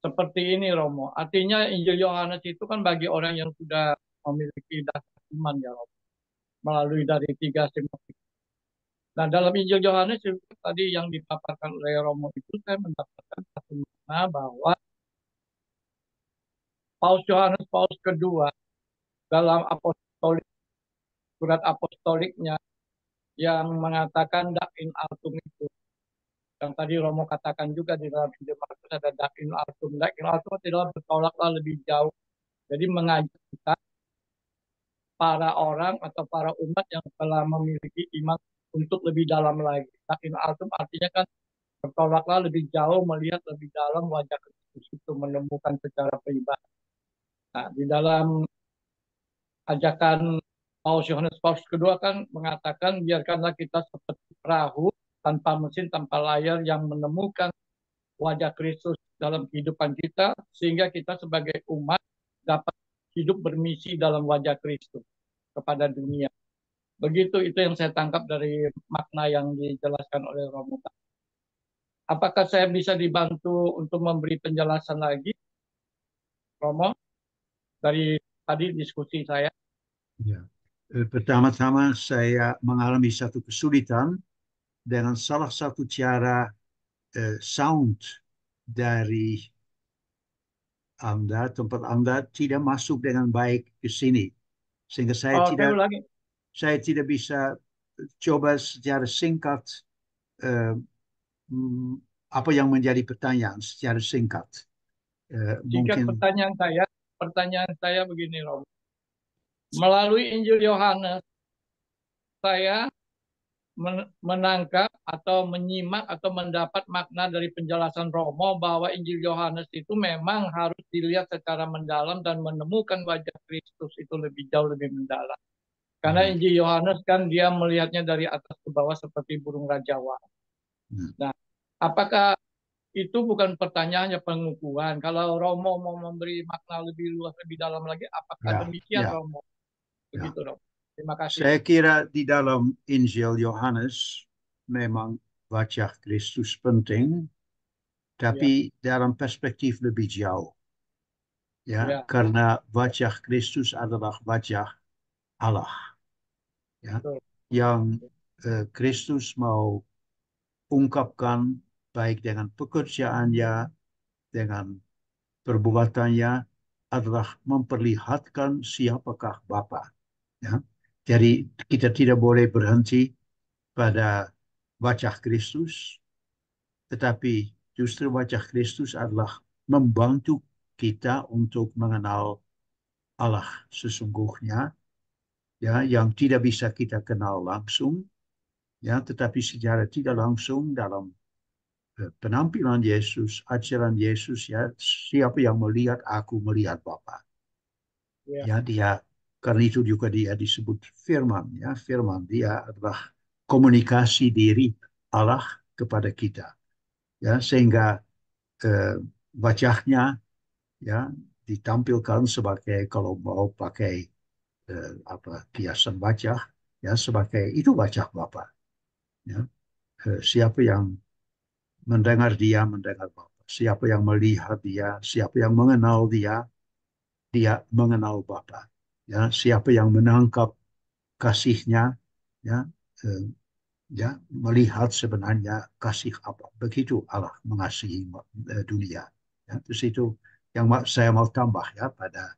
seperti ini, Romo. Artinya Injil Yohanes itu kan bagi orang yang sudah memiliki dasar iman, ya Romo, melalui dari 3 sinoptik. Nah, dalam Injil Yohanes itu tadi yang dipaparkan oleh Romo itu saya mendapatkan satu makna bahwa Paus Yohanes Paus kedua dalam surat apostoliknya yang mengatakan dakin altum itu, yang tadi Romo katakan juga di dalam Injil Markus ada dakin altum. Dakin altum adalah bertolaklah lebih jauh. Jadi mengajak kita para orang atau para umat yang telah memiliki iman untuk lebih dalam lagi. Dakin altum artinya kan bertolaklah lebih jauh, melihat lebih dalam wajah Kristus itu, menemukan secara pribadi. Nah, di dalam ajakan Paus Yohanes Paus kedua kan mengatakan biarkanlah kita seperti perahu tanpa mesin, tanpa layar yang menemukan wajah Kristus dalam kehidupan kita sehingga kita sebagai umat dapat hidup bermisi dalam wajah Kristus kepada dunia. Begitu itu yang saya tangkap dari makna yang dijelaskan oleh Romo. Apakah saya bisa dibantu untuk memberi penjelasan lagi, Romo, dari tadi diskusi saya? Ya. Pertama-tama saya mengalami satu kesulitan dengan salah satu cara sound dari Anda, tempat Anda tidak masuk dengan baik ke sini. Sehingga Oke, ulangi. saya tidak bisa coba secara singkat apa yang menjadi pertanyaan secara singkat. Jika Mungkin pertanyaan saya begini, Romo. Melalui Injil Yohanes, saya menangkap atau menyimak atau mendapat makna dari penjelasan Romo bahwa Injil Yohanes itu memang harus dilihat secara mendalam dan menemukan wajah Kristus itu lebih jauh, lebih mendalam. Karena Injil Yohanes kan dia melihatnya dari atas ke bawah seperti burung rajawan. Nah, apakah itu bukan pertanyaannya pengukuhan? Kalau Romo mau memberi makna lebih luas, lebih dalam lagi, apakah demikian Romo? Begitu, Romo. Terima kasih. Saya kira di dalam Injil Yohanes memang wajah Kristus penting, tapi dalam perspektif lebih jauh. Ya, karena wajah Kristus adalah wajah Allah. Ya, yang Kristus mau ungkapkan baik dengan pekerjaannya, dengan perbuatannya adalah memperlihatkan siapakah Bapa. Ya. Jadi kita tidak boleh berhenti pada wajah Kristus, tetapi justru wajah Kristus adalah membantu kita untuk mengenal Allah sesungguhnya, ya, yang tidak bisa kita kenal langsung, ya, tetapi secara tidak langsung dalam penampilan Yesus, ajaran Yesus, ya, siapa yang melihat aku melihat Bapa. Ya, dia karena itu juga dia disebut firman, ya, firman dia adalah komunikasi diri Allah kepada kita, ya, sehingga wajahnya ya ditampilkan sebagai, kalau mau pakai kiasan wajah, ya sebagai itu wajah Bapa. Ya. Siapa yang mendengar dia mendengar Bapa. Siapa yang melihat dia, siapa yang mengenal dia, dia mengenal Bapa. Ya, siapa yang menangkap kasihnya, ya, eh, ya melihat sebenarnya kasih apa. Begitu Allah mengasihi dunia. Ya, terus itu yang saya mau tambah ya pada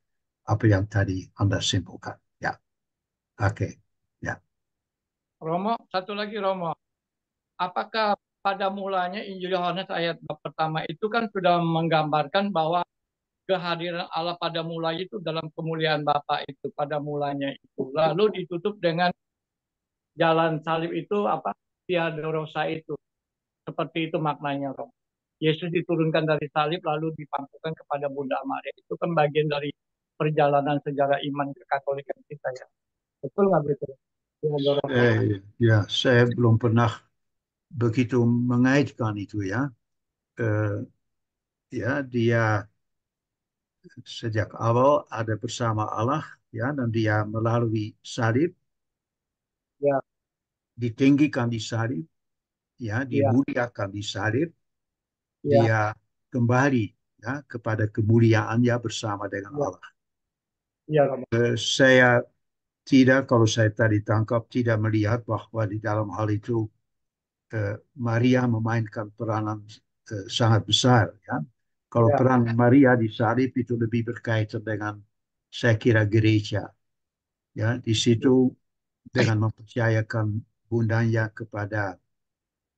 apa yang tadi Anda simpulkan. Ya, oke. Ya, Romo, satu lagi Romo. Apakah pada mulanya Injil Yohanes ayat bab pertama itu kan sudah menggambarkan bahwa kehadiran Allah pada mulanya itu dalam kemuliaan Bapa itu pada mulanya itu. Lalu ditutup dengan jalan salib itu apa? Via Dolorosa itu. Seperti itu maknanya, Romo. Yesus diturunkan dari salib lalu dipangkukan kepada Bunda Maria. Itu kan bagian dari perjalanan sejarah iman kekatolikan kita ya. Betul nggak betul? Via Dolorosa. ya saya belum pernah begitu mengaitkan itu ya. Eh, ya dia sejak awal ada bersama Allah ya, dan dia melalui salib, Ya, ditinggikan di salib, ya ya, dimuliakan di salib, ya, dia kembali ya kepada kemuliaannya bersama dengan ya, Allah. ya, Romo. Saya tidak, kalau saya tadi tangkap, tidak melihat bahwa di dalam hal itu Maria memainkan peranan sangat besar. Ya. Kalau Ya, peran Maria di salib itu lebih berkaitan dengan, saya kira, gereja. Ya, di situ dengan mempercayakan bundanya kepada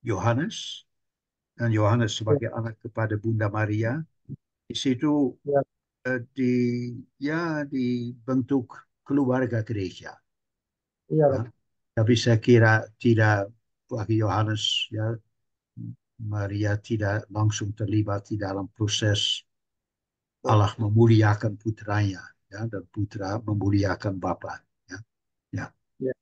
Yohanes, dan Yohanes ya, sebagai anak kepada Bunda Maria. Di situ ya, dibentuk keluarga gereja. iya, Ya. Romo. Tapi saya kira tidak, bagi Yohanes ya, Maria tidak langsung terlibat di dalam proses Ya, Allah memuliakan putranya, ya, dan putra memuliakan Bapa. Ya, ya. ya.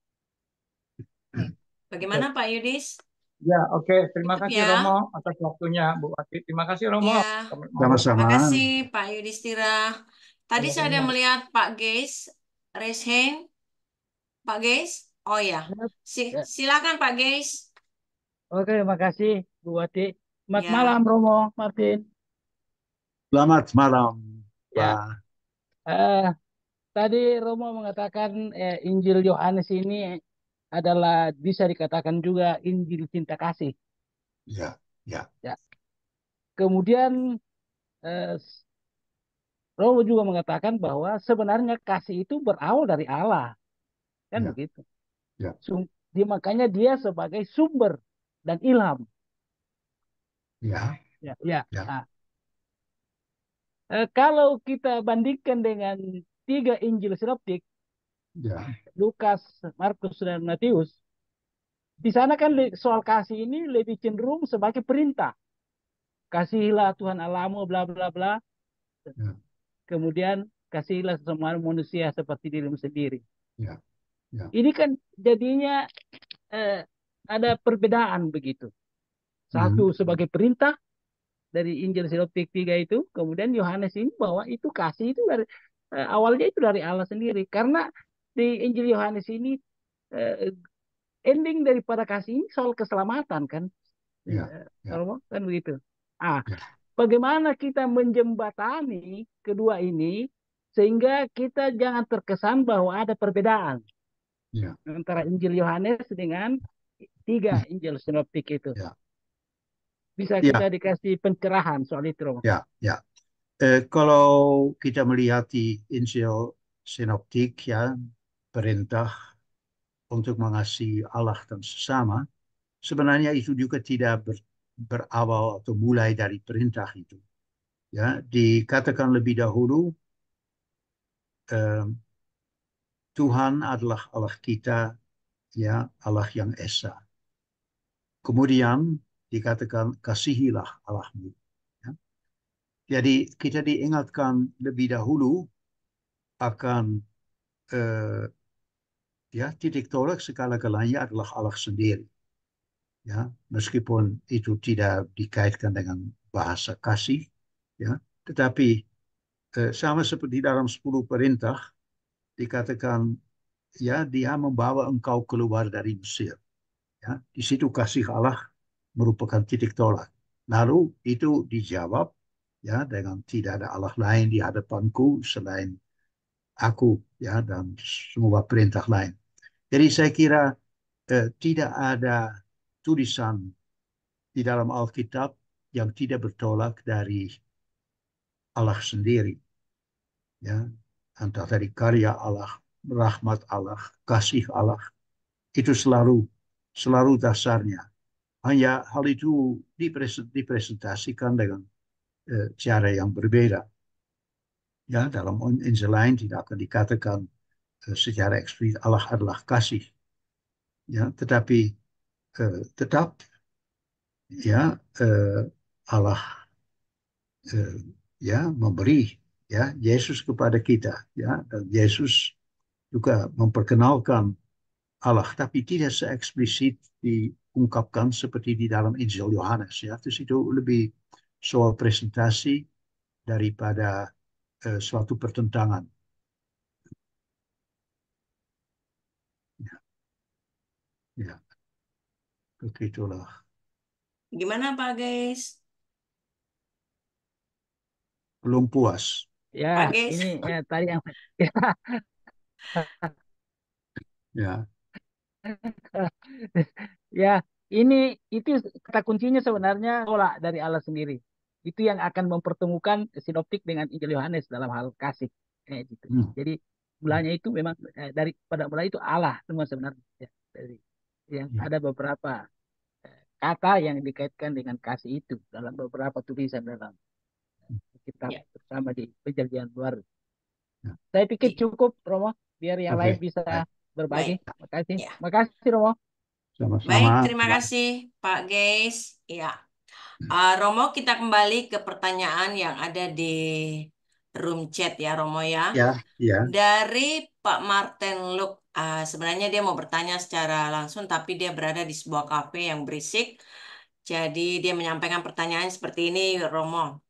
Bagaimana Oke. Pak Yudis? Ya, oke. Terima Cukup kasih ya? Romo atas waktunya, Bu Wati. Terima kasih Romo. Ya, Selamat malam. Sama-sama. makasih Pak Yudhistira. Tadi saya ada Sama-sama. melihat Pak Geis, raise hand. Pak Geis? Oh ya, Ya. silakan Pak Geis. Oke, makasih Bu Wati. Selamat malam Ya, Romo, Martin. Selamat malam, Ya, Pak. eh, tadi Romo mengatakan Injil Yohanes ini adalah bisa dikatakan juga Injil cinta kasih. Ya, ya, Ya. Kemudian eh, Romo juga mengatakan bahwa sebenarnya kasih itu berawal dari Allah, kan ya, begitu. ya, Makanya dia sebagai sumber dan ilham. ya, Ya, ya. ya, Nah, kalau kita bandingkan dengan tiga Injil sinoptik, ya, Lukas, Markus, dan Matius, di sana kan soal kasih ini lebih cenderung sebagai perintah. Kasihilah Tuhan Allahmu, bla bla bla. ya, Kemudian kasihilah semua manusia seperti dirimu sendiri. ya, ya. Ini kan jadinya eh, ada perbedaan begitu. Mhm. Satu sebagai perintah dari Injil Sinoptik 3 itu, kemudian Yohanes ini bahwa itu kasih itu dari awalnya itu dari Allah sendiri. Karena di Injil Yohanes ini eh, ending daripada kasih ini soal keselamatan kan. Ya, ya, Kan begitu. Ah, ya, bagaimana kita menjembatani kedua ini sehingga kita jangan terkesan bahwa ada perbedaan ya, antara Injil Yohanes dengan tiga Injil sinoptik itu. ya, Bisa kita ya, dikasih pencerahan soal itu, Romo. ya, ya. Kalau kita melihat di Injil Sinoptik ya, perintah untuk mengasihi Allah dan sesama, sebenarnya itu juga tidak berawal atau mulai dari perintah itu. Ya, dikatakan lebih dahulu, eh, Tuhan adalah Allah kita, ya Allah yang esa. Kemudian dikatakan kasihilah Allahmu. Ya. Jadi kita diingatkan lebih dahulu akan eh, ya titik tolak segala-galanya adalah Allah sendiri. Ya, meskipun itu tidak dikaitkan dengan bahasa kasih, ya, tetapi sama seperti dalam 10 perintah dikatakan, ya, dia membawa engkau keluar dari Mesir. Ya, di situ kasih Allah merupakan titik tolak. Lalu itu dijawab, ya, dengan tidak ada Allah lain di hadapanku selain aku, ya, dan semua perintah lain. Jadi saya kira tidak ada tulisan di dalam Alkitab yang tidak bertolak dari Allah sendiri, ya, entah dari karya Allah, rahmat Allah, kasih Allah, itu selalu dasarnya. Hanya hal itu dipresentasikan dengan cara yang berbeda. Ya, dalam Injil lain tidak akan dikatakan secara eksplisit Allah adalah kasih. Ya, tetapi tetap, ya, Allah ya memberi, ya, Yesus kepada kita, ya, dan Yesus juga memperkenalkan Allah, tapi tidak seeksplisit diungkapkan seperti di dalam Injil Yohanes, ya. Terus itu lebih soal presentasi daripada suatu pertentangan. Ya, ya, begitulah. Gimana Pak Guys? Belum puas. Ya, Pak Guys? ini tadi yang Ya, ya, ini itu kata kuncinya sebenarnya tolak dari Allah sendiri. Itu yang akan mempertemukan sinoptik dengan Injil Yohanes dalam hal kasih. Kayak gitu. hmm. Jadi mulanya itu memang dari pada mula itu Allah semua sebenarnya. Ya, dari yang Ya, ada beberapa kata yang dikaitkan dengan kasih itu dalam beberapa tulisan dalam kitab Ya, bersama di Perjanjian Baru. ya. Saya pikir i- cukup, Romo, biar yang Oke, lain bisa baik. berbagi. baik. Makasih. Ya, Makasih, Romo. baik. Sama-sama. Terima kasih Pak Guys. Ya, Romo, kita kembali ke pertanyaan yang ada di room chat ya, Romo ya. Ya, ya, Dari Pak Martin Luke, sebenarnya dia mau bertanya secara langsung, tapi dia berada di sebuah kafe yang berisik. Jadi dia menyampaikan pertanyaan seperti ini, Romo.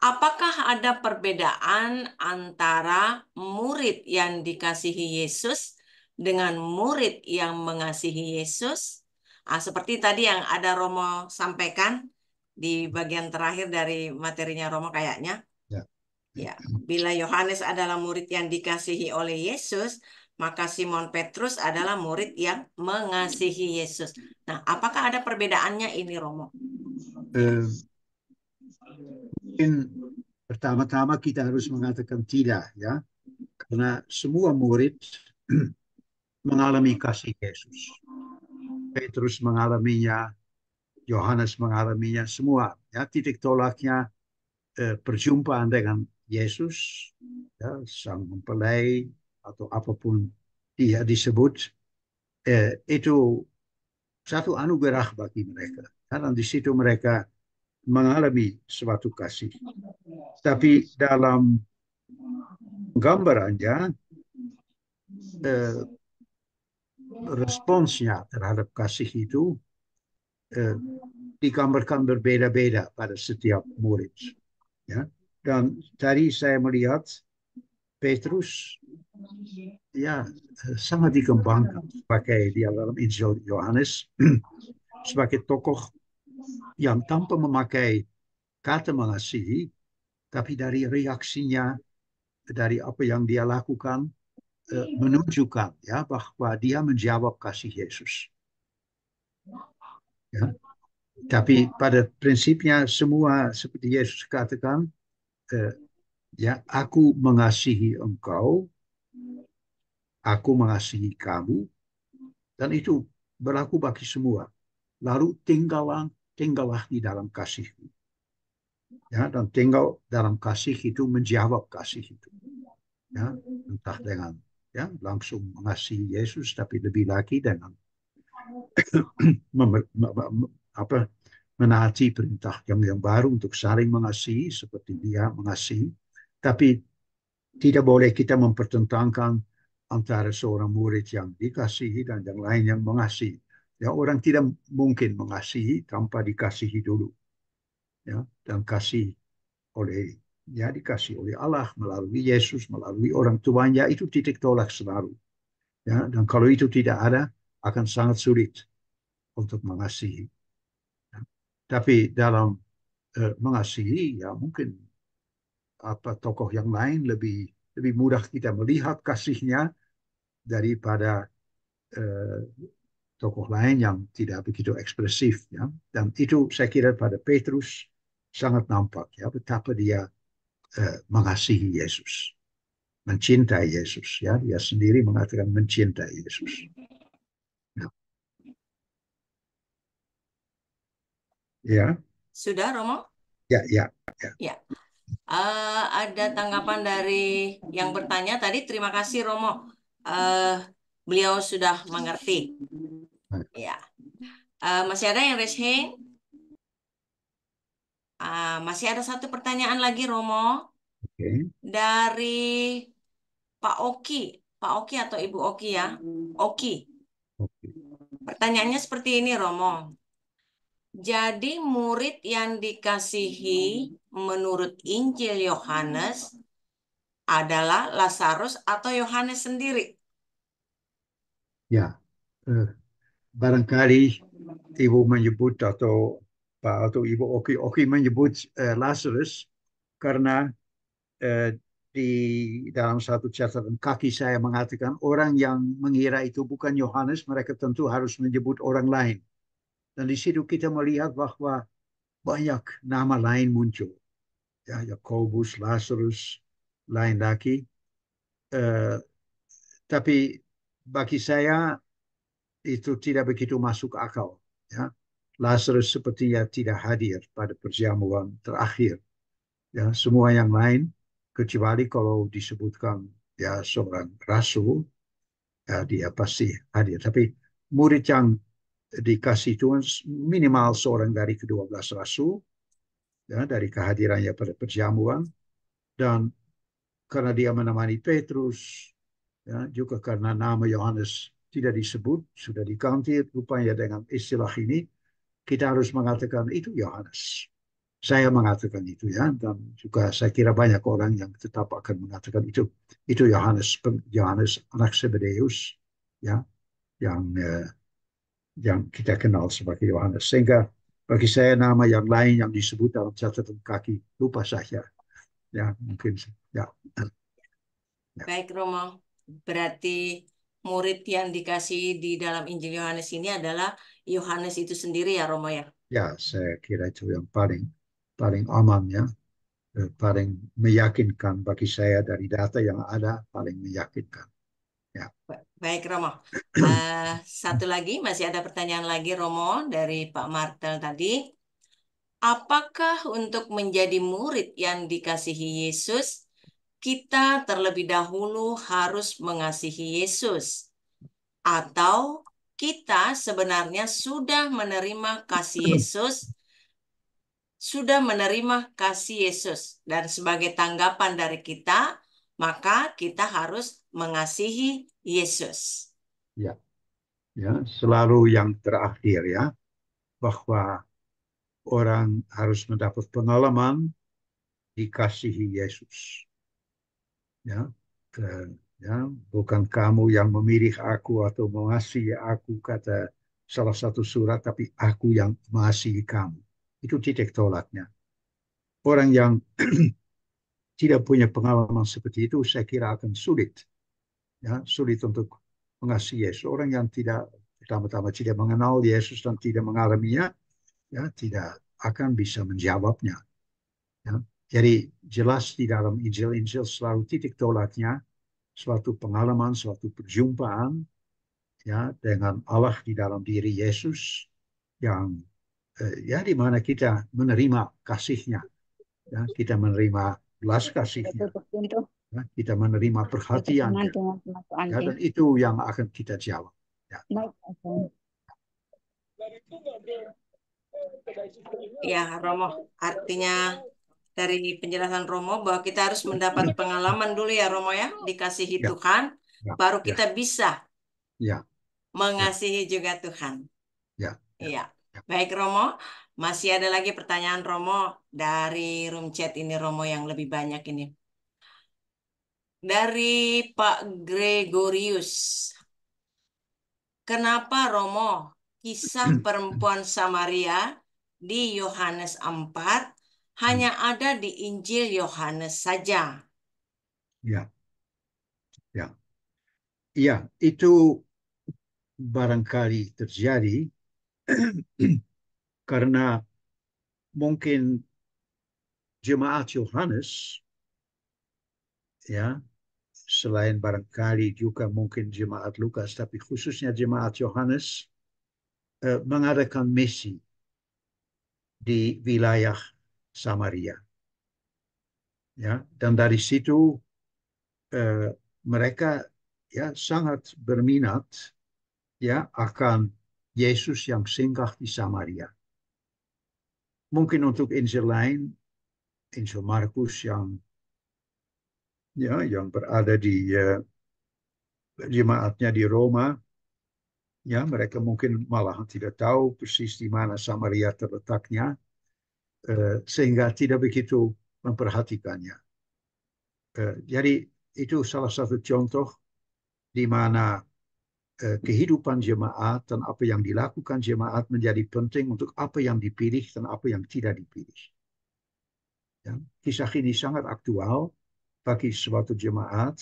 Apakah ada perbedaan antara murid yang dikasihi Yesus dengan murid yang mengasihi Yesus? Seperti tadi yang ada Romo sampaikan di bagian terakhir dari materinya Romo kayaknya. ya. Ya, bila Yohanes adalah murid yang dikasihi oleh Yesus, maka Simon Petrus adalah murid yang mengasihi Yesus. Nah, apakah ada perbedaannya ini, Romo? Ya, Eh, Mungkin pertama-tama kita harus mengatakan tidak, ya, karena semua murid mengalami kasih Yesus. Petrus mengalaminya, Yohanes mengalaminya, semua. Ya, titik tolaknya perjumpaan dengan Yesus, ya, sang mempelai atau apapun dia disebut, itu satu anugerah bagi mereka. Karena di situ mereka mengalami suatu kasih. Tapi dalam gambarannya, eh, responsnya terhadap kasih itu eh, digambarkan berbeda-beda pada setiap murid. Ya. Dan tadi saya melihat Petrus, ya, sangat dikembangkan sebagai di dalam Injil Yohanes sebagai tokoh yang tanpa memakai kata mengasihi, tapi dari reaksinya, dari apa yang dia lakukan, menunjukkan, ya, bahwa dia menjawab kasih Yesus. Ya. Tapi pada prinsipnya semua seperti Yesus katakan, ya, aku mengasihi engkau, aku mengasihi kamu, dan itu berlaku bagi semua. Lalu tinggallah di dalam kasihku. Ya, dan tinggal dalam kasih itu menjawab kasih itu. Ya, entah dengan, ya, langsung mengasihi Yesus, tapi lebih lagi dengan apa, menaati perintah yang baru untuk saling mengasihi seperti dia mengasihi. Tapi tidak boleh kita mempertentangkan antara seorang murid yang dikasihi dan yang lain yang mengasihi. Ya, orang tidak mungkin mengasihi tanpa dikasihi dulu. Ya, dan kasih oleh ya dikasih oleh Allah melalui Yesus, melalui orang tuanya, itu titik tolak selalu. Ya, dan kalau itu tidak ada, akan sangat sulit untuk mengasihi. Ya. Tapi dalam mengasihi, ya mungkin apa tokoh yang lain lebih mudah kita melihat kasihnya daripada tokoh lain yang tidak begitu ekspresif, ya. Dan itu saya kira pada Petrus sangat nampak, ya, betapa dia mengasihi Yesus, mencintai Yesus, ya. Dia sendiri mengatakan mencintai Yesus. Ya. Ya. Sudah, Romo? Ya, ya, ya. Ya. Ada tanggapan dari yang bertanya tadi. Terima kasih, Romo. Beliau sudah mengerti. Ya. Masih ada yang raise hand? Masih ada satu pertanyaan lagi, Romo. Oke. Dari Pak Oki. Pak Oki atau Ibu Oki ya? Oki. Oke. Pertanyaannya seperti ini, Romo. Jadi murid yang dikasihi menurut Injil Yohanes adalah Lazarus atau Yohanes sendiri? Ya, barangkali Ibu menyebut atau Pak atau Ibu Oki menyebut Lazarus karena di dalam satu catatan kaki saya mengatakan orang yang mengira itu bukan Yohanes, mereka tentu harus menyebut orang lain. Dan di situ kita melihat bahwa banyak nama lain muncul. Ya, Yakobus, Lazarus, lain lagi. Tapi bagi saya itu tidak begitu masuk akal. Ya. Lazarus sepertinya tidak hadir pada perjamuan terakhir. Ya, semua yang lain kecuali kalau disebutkan ya seorang rasul, ya dia pasti hadir. Tapi murid yang dikasih Tuhan minimal seorang dari ke-12 rasul, ya, dari kehadirannya pada perjamuan, dan karena dia menemani Petrus, ya, juga karena nama Yohanes tidak disebut, sudah diganti rupanya dengan istilah ini, kita harus mengatakan itu Yohanes. Saya mengatakan itu, ya, dan juga saya kira banyak orang yang tetap akan mengatakan itu Yohanes anak Zebedeus, ya, yang kita kenal sebagai Yohanes. Sehingga bagi saya nama yang lain yang disebut dalam catatan kaki lupa saja, ya mungkin, ya. Ya. Baik, Romo. Berarti murid yang dikasih di dalam Injil Yohanes ini adalah Yohanes itu sendiri ya, Romo ya? Ya, saya kira itu yang paling aman, ya, paling meyakinkan bagi saya dari data yang ada, paling meyakinkan. Ya. Baik, Romo. Satu lagi, masih ada pertanyaan lagi, Romo, dari Pak Martel tadi. Apakah untuk menjadi murid yang dikasihi Yesus, kita terlebih dahulu harus mengasihi Yesus? Atau kita sebenarnya sudah menerima kasih Yesus, dan sebagai tanggapan dari kita, maka kita harus mengasihi Yesus. Ya, ya, selalu yang terakhir, ya, bahwa orang harus mendapat pengalaman dikasihi Yesus. Ya, ya, bukan kamu yang memilih aku atau mengasihi aku, kata salah satu surat, tapi aku yang mengasihi kamu. Itu titik tolaknya. Orang yang tidak punya pengalaman seperti itu, saya kira akan sulit, ya, sulit untuk mengasihi Yesus. Orang yang pertama-tama tidak mengenal Yesus dan tidak mengalaminya, ya, tidak akan bisa menjawabnya. Ya. Jadi jelas di dalam Injil selalu titik tolaknya suatu pengalaman, suatu perjumpaan, ya, dengan Allah di dalam diri Yesus yang ya di mana kita menerima kasihnya, ya, kita menerima belas kasihnya, ya, kita menerima perhatiannya, ya, dan itu yang akan kita jawab. Ya. Ya, Romo, artinya dari penjelasan Romo bahwa kita harus mendapat pengalaman dulu ya, Romo ya, dikasihi Ya. Tuhan, Ya. baru Ya. kita bisa Ya. mengasihi juga Tuhan. Ya. Iya. Baik Romo, masih ada lagi pertanyaan Romo dari room chat ini Romo yang lebih banyak ini. Dari Pak Gregorius. Kenapa Romo kisah perempuan Samaria di Yohanes 4 hanya ada di Injil Yohanes saja? Ya, ya, ya, itu barangkali terjadi karena mungkin jemaat Yohanes, ya, selain barangkali juga mungkin jemaat Lukas, tapi khususnya jemaat Yohanes mengadakan misi di wilayah Samaria, ya, dan dari situ mereka ya sangat berminat ya akan Yesus yang singgah di Samaria. Mungkin untuk Injil lain, Injil Markus yang berada di jemaatnya di Roma, ya mereka mungkin malah tidak tahu persis di mana Samaria terletaknya, sehingga tidak begitu memperhatikannya. Jadi itu salah satu contoh di mana kehidupan jemaat dan apa yang dilakukan jemaat menjadi penting untuk apa yang dipilih dan apa yang tidak dipilih. Ya, kisah ini sangat aktual bagi suatu jemaat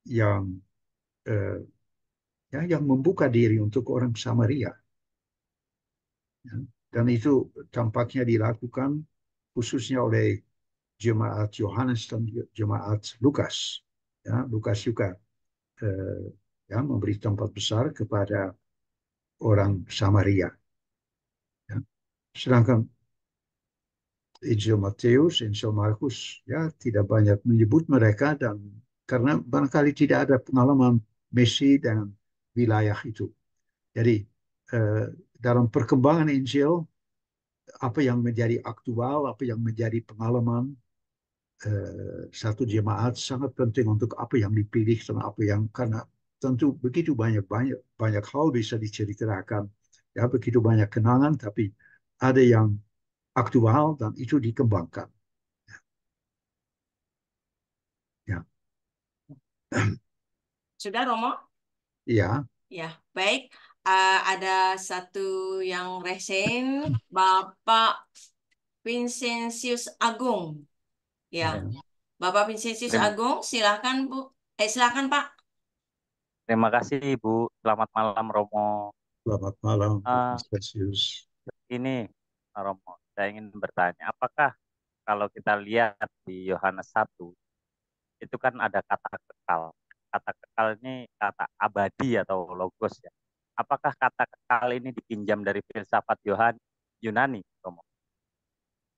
yang eh, yang membuka diri untuk orang Samaria. Ya. Dan itu tampaknya dilakukan khususnya oleh jemaat Yohanes dan jemaat Lukas. Ya, Lukas juga eh, memberi tempat besar kepada orang Samaria. Ya. Sedangkan Injil Matius, Injil Markus, ya tidak banyak menyebut mereka dan karena barangkali tidak ada pengalaman misi dan wilayah itu. Jadi dalam perkembangan Injil, apa yang menjadi aktual, apa yang menjadi pengalaman satu jemaat sangat penting untuk apa yang dipilih dan apa yang karena tentu begitu banyak hal bisa diceritakan, ya begitu banyak kenangan, tapi ada yang aktual dan itu dikembangkan. Ya. Sudah Romo? Ya, Ya, baik. Ada satu yang resen, Bapak Vincentius Agung. Ya, ya. Bapak Vincentius Terima, Agung, silakan Bu. Silakan Pak. terima kasih Ibu. Selamat malam Romo. Selamat malam, Eh, Spesius. ini Romo, saya ingin bertanya, apakah kalau kita lihat di Yohanes 1, itu kan ada kata kekal. Kata kekal ini kata abadi atau logos ya. Apakah kata kekal ini dipinjam dari filsafat Yunani, Romo?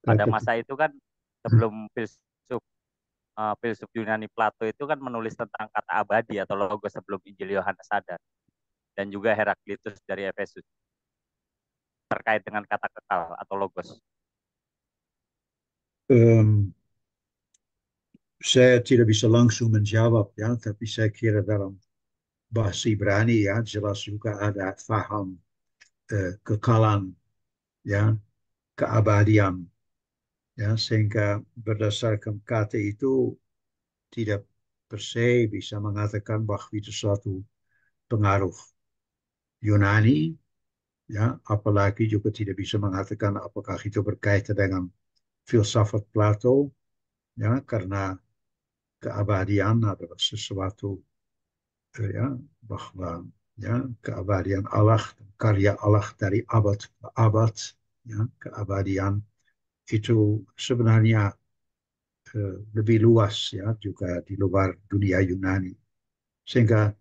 Pada Kata, masa itu kan sebelum filsuf Yunani Plato itu kan menulis tentang kata abadi atau logos sebelum Injil Yohanes ada, dan juga Heraklitus dari Efesus terkait dengan kata kekal atau logos. saya tidak bisa langsung menjawab ya, tapi saya kira dalam bahasa Ibrani ya jelas juga ada faham kekalan ya, keabadian ya, sehingga berdasarkan kata itu tidak per se bisa mengatakan bahwa itu suatu pengaruh Yunani ya, apalagi juga tidak bisa mengatakan apakah itu berkaitan dengan filsafat Plato ya, karena keabadian adalah sesuatu ya bahwa ya keabadian Allah, karya Allah dari abad ke abad, ya keabadian itu sebenarnya lebih luas ya juga di luar dunia Yunani, sehingga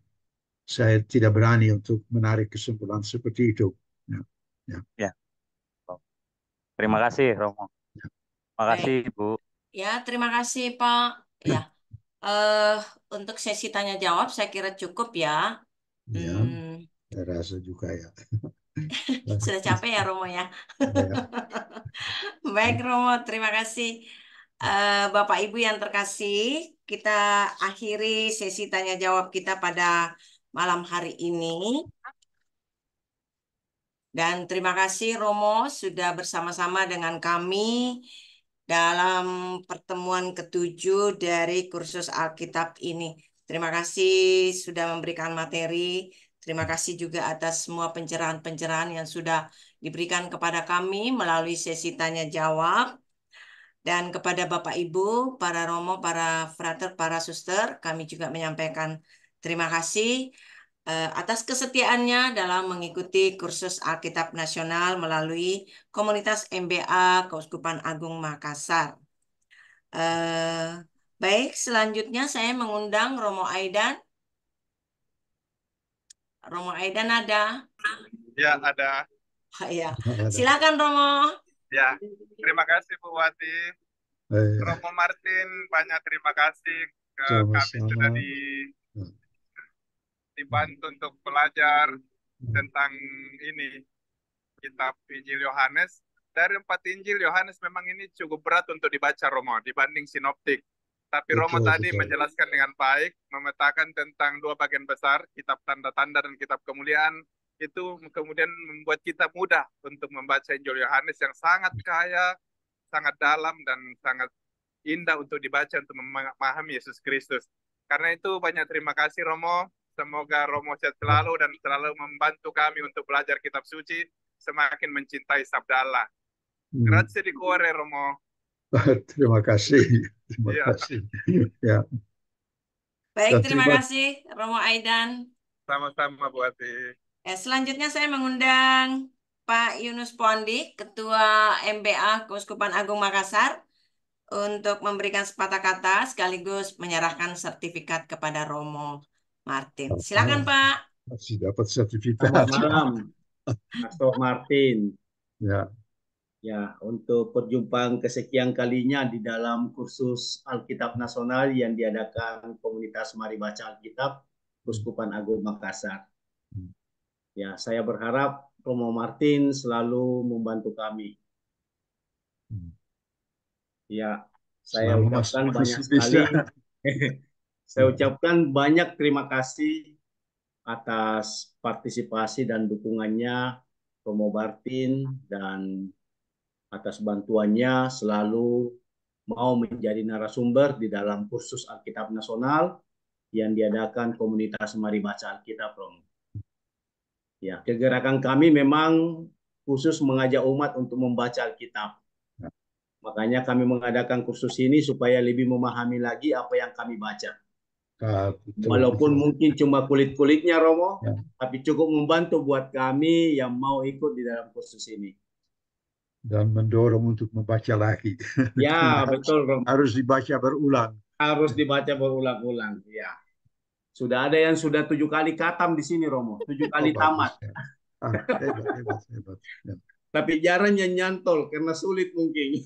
saya tidak berani untuk menarik kesimpulan seperti itu. Ya, ya, Ya, terima kasih Romo. Terima kasih Baik. Ibu. Ya, terima kasih Pak. Ya, eh untuk sesi tanya jawab saya kira cukup ya. ya, Hmm, saya rasa juga ya. sudah capek ya Romo ya. Ya, Baik Romo, terima kasih. Bapak Ibu yang terkasih, kita akhiri sesi tanya jawab kita pada malam hari ini. Dan terima kasih Romo sudah bersama-sama dengan kami dalam pertemuan ke-7 dari kursus Alkitab ini. Terima kasih sudah memberikan materi. Terima kasih juga atas semua pencerahan-pencerahan yang sudah diberikan kepada kami melalui sesi tanya jawab. Dan kepada Bapak Ibu, para Romo, para frater, para suster, kami juga menyampaikan terima kasih atas kesetiaannya dalam mengikuti kursus Alkitab Nasional melalui komunitas MBA Keuskupan Agung Makassar. Baik, selanjutnya saya mengundang Romo Aidan. Romo Aidan ada? Ya, ada. Ya, silakan Romo. Ya, terima kasih Bu Wati. Romo Martin, banyak terima kasih ke kami sudah dibantu untuk belajar tentang ini kitab Injil Yohanes. Dari 4 Injil Yohanes memang ini cukup berat untuk dibaca Romo dibanding sinoptik. Tapi Romo tadi menjelaskan dengan baik, memetakan tentang 2 bagian besar, kitab tanda-tanda dan kitab kemuliaan. Itu kemudian membuat kita mudah untuk membaca Injil Yohanes yang sangat kaya, sangat dalam, dan sangat indah untuk dibaca untuk memahami Yesus Kristus. Karena itu banyak terima kasih Romo. Semoga Romo sehat selalu dan selalu membantu kami untuk belajar kitab suci, semakin mencintai sabda Allah. Grazie di cuore Romo. Terima kasih. Terima kasih. Ya. Baik, terima kasih Romo Aidan. Sama-sama Bu Ati. Selanjutnya saya mengundang Pak Yunus Pondi, Ketua MBA Keuskupan Agung Makassar, untuk memberikan sepatah kata sekaligus menyerahkan sertifikat kepada Romo Martin. Silakan Pak. Masih dapat sertifikat. Selamat malam, Pastor Martin. Ya. Ya, untuk perjumpaan kesekian kalinya di dalam kursus Alkitab Nasional yang diadakan komunitas Mari Baca Alkitab Keuskupan Agung Makassar. Ya, saya berharap Romo Martin selalu membantu kami. Ya, saya ucapkan banyak sekali. Saya ucapkan banyak terima kasih atas partisipasi dan dukungannya Romo Martin, dan atas bantuannya selalu mau menjadi narasumber di dalam kursus Alkitab Nasional yang diadakan komunitas Mari Baca Alkitab, Romo. Ya, kegerakan kami memang khusus mengajak umat untuk membaca Alkitab. Makanya kami mengadakan kursus ini supaya lebih memahami lagi apa yang kami baca. Walaupun mungkin cuma kulit-kulitnya Romo, tapi cukup membantu buat kami yang mau ikut di dalam kursus ini. Dan mendorong untuk membaca lagi. Ya, betul Romo. Harus dibaca berulang. Harus dibaca berulang-ulang. Ya. Sudah ada yang sudah 7 kali khatam di sini Romo, 7 kali tamat. Hebat. Ya. Tapi jarang yang nyantol karena sulit mungkin.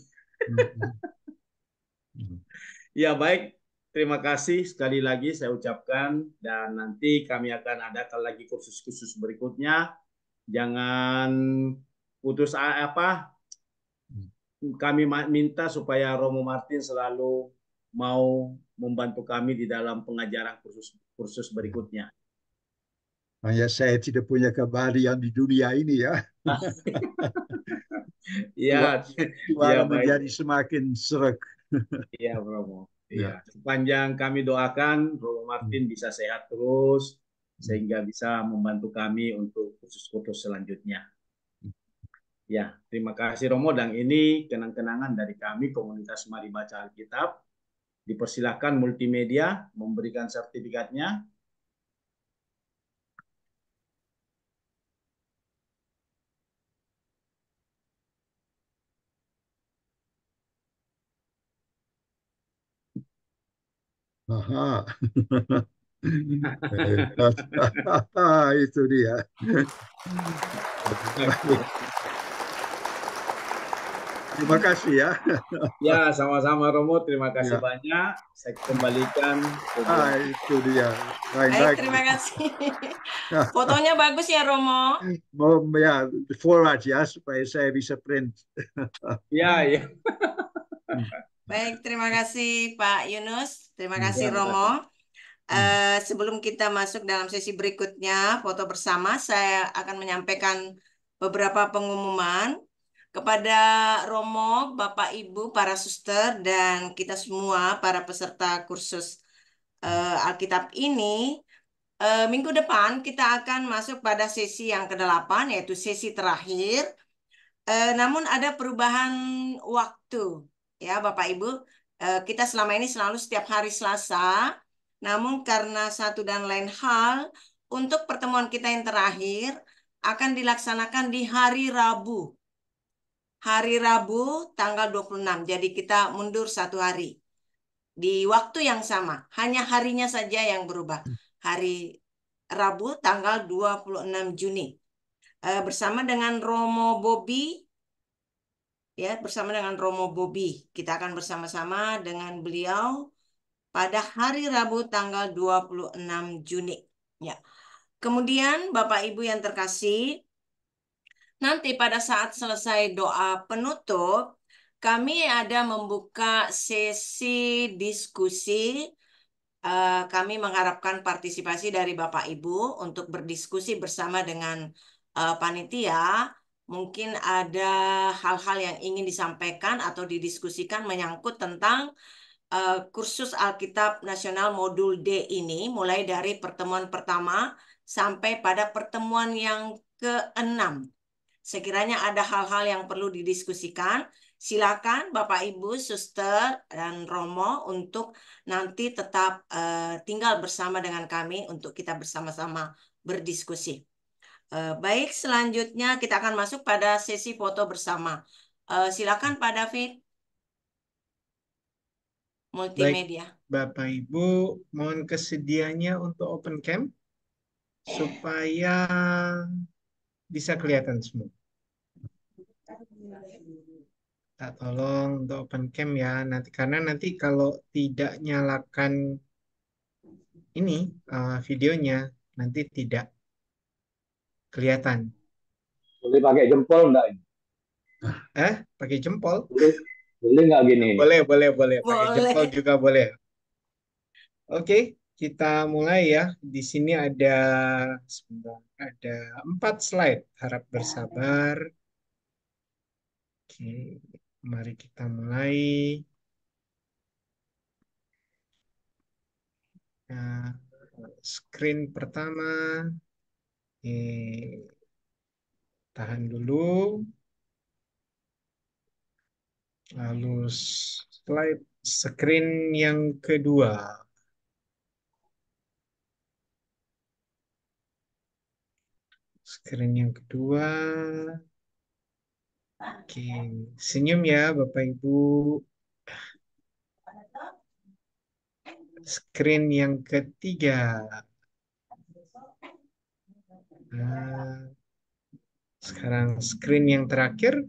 Ya, baik. Terima kasih sekali lagi saya ucapkan, dan nanti kami akan adakan lagi kursus-kursus berikutnya. Jangan putus apa. Kami minta supaya Romo Martin selalu mau membantu kami di dalam pengajaran kursus berikutnya. Hanya saya tidak punya keahlian di dunia ini ya. Ya, ya menjadi semakin serak. Iya, Romo. Ya. Sepanjang kami doakan Romo Martin bisa sehat terus sehingga bisa membantu kami untuk kursus-kursus selanjutnya. Ya, terima kasih Romo, dan ini kenang-kenangan dari kami komunitas Mari Baca Alkitab. Dipersilakan multimedia memberikan sertifikatnya. Aha. Itu dia. Terima kasih ya. Ya, sama-sama Romo. Terima kasih banyak. Saya kembalikan. Itu dia. Baik, terima kasih. Fotonya bagus ya Romo. Ya, forward ya supaya saya bisa print. Ya. Baik, terima kasih Pak Yunus. Terima kasih Romo. Sebelum kita masuk dalam sesi berikutnya, foto bersama, saya akan menyampaikan beberapa pengumuman kepada Romo, Bapak Ibu, para suster, dan kita semua para peserta kursus Alkitab ini. Minggu depan kita akan masuk pada sesi yang ke-8, yaitu sesi terakhir. Namun ada perubahan waktu, ya Bapak Ibu. Kita selama ini selalu setiap hari Selasa, namun karena satu dan lain hal, untuk pertemuan kita yang terakhir akan dilaksanakan di hari Rabu. Hari Rabu tanggal 26, jadi kita mundur satu hari. Di waktu yang sama, hanya harinya saja yang berubah. Hari Rabu tanggal 26 Juni. Bersama dengan Romo Bobby, ya, bersama dengan Romo Bobby. Kita akan bersama-sama dengan beliau pada hari Rabu tanggal 26 Juni. Ya. Kemudian Bapak Ibu yang terkasih, nanti pada saat selesai doa penutup, kami ada membuka sesi diskusi. Kami mengharapkan partisipasi dari Bapak Ibu untuk berdiskusi bersama dengan panitia. Mungkin ada hal-hal yang ingin disampaikan atau didiskusikan menyangkut tentang kursus Alkitab Nasional Modul D ini, mulai dari pertemuan pertama sampai pada pertemuan yang ke-6. Sekiranya ada hal-hal yang perlu didiskusikan, silakan Bapak Ibu, Suster, dan Romo untuk nanti tetap tinggal bersama dengan kami untuk kita bersama-sama berdiskusi. Baik, selanjutnya kita akan masuk pada sesi foto bersama. Silakan Pak David. Multimedia. Baik, Bapak Ibu, mohon kesediaannya untuk open cam supaya bisa kelihatan semua. Tak tolong untuk open cam ya, karena nanti kalau tidak nyalakan ini videonya nanti tidak kelihatan. Boleh pakai jempol enggak ini? Pakai jempol? Boleh nggak gini? Boleh. Pakai jempol juga boleh. Oke, kita mulai ya. Di sini ada 4 slide. Harap bersabar. Oke, mari kita mulai. Nah, screen pertama. Tahan dulu. Lalu slide screen yang kedua. Screen yang kedua. Oke, senyum ya Bapak Ibu. Screen yang ketiga. Nah, sekarang screen yang terakhir.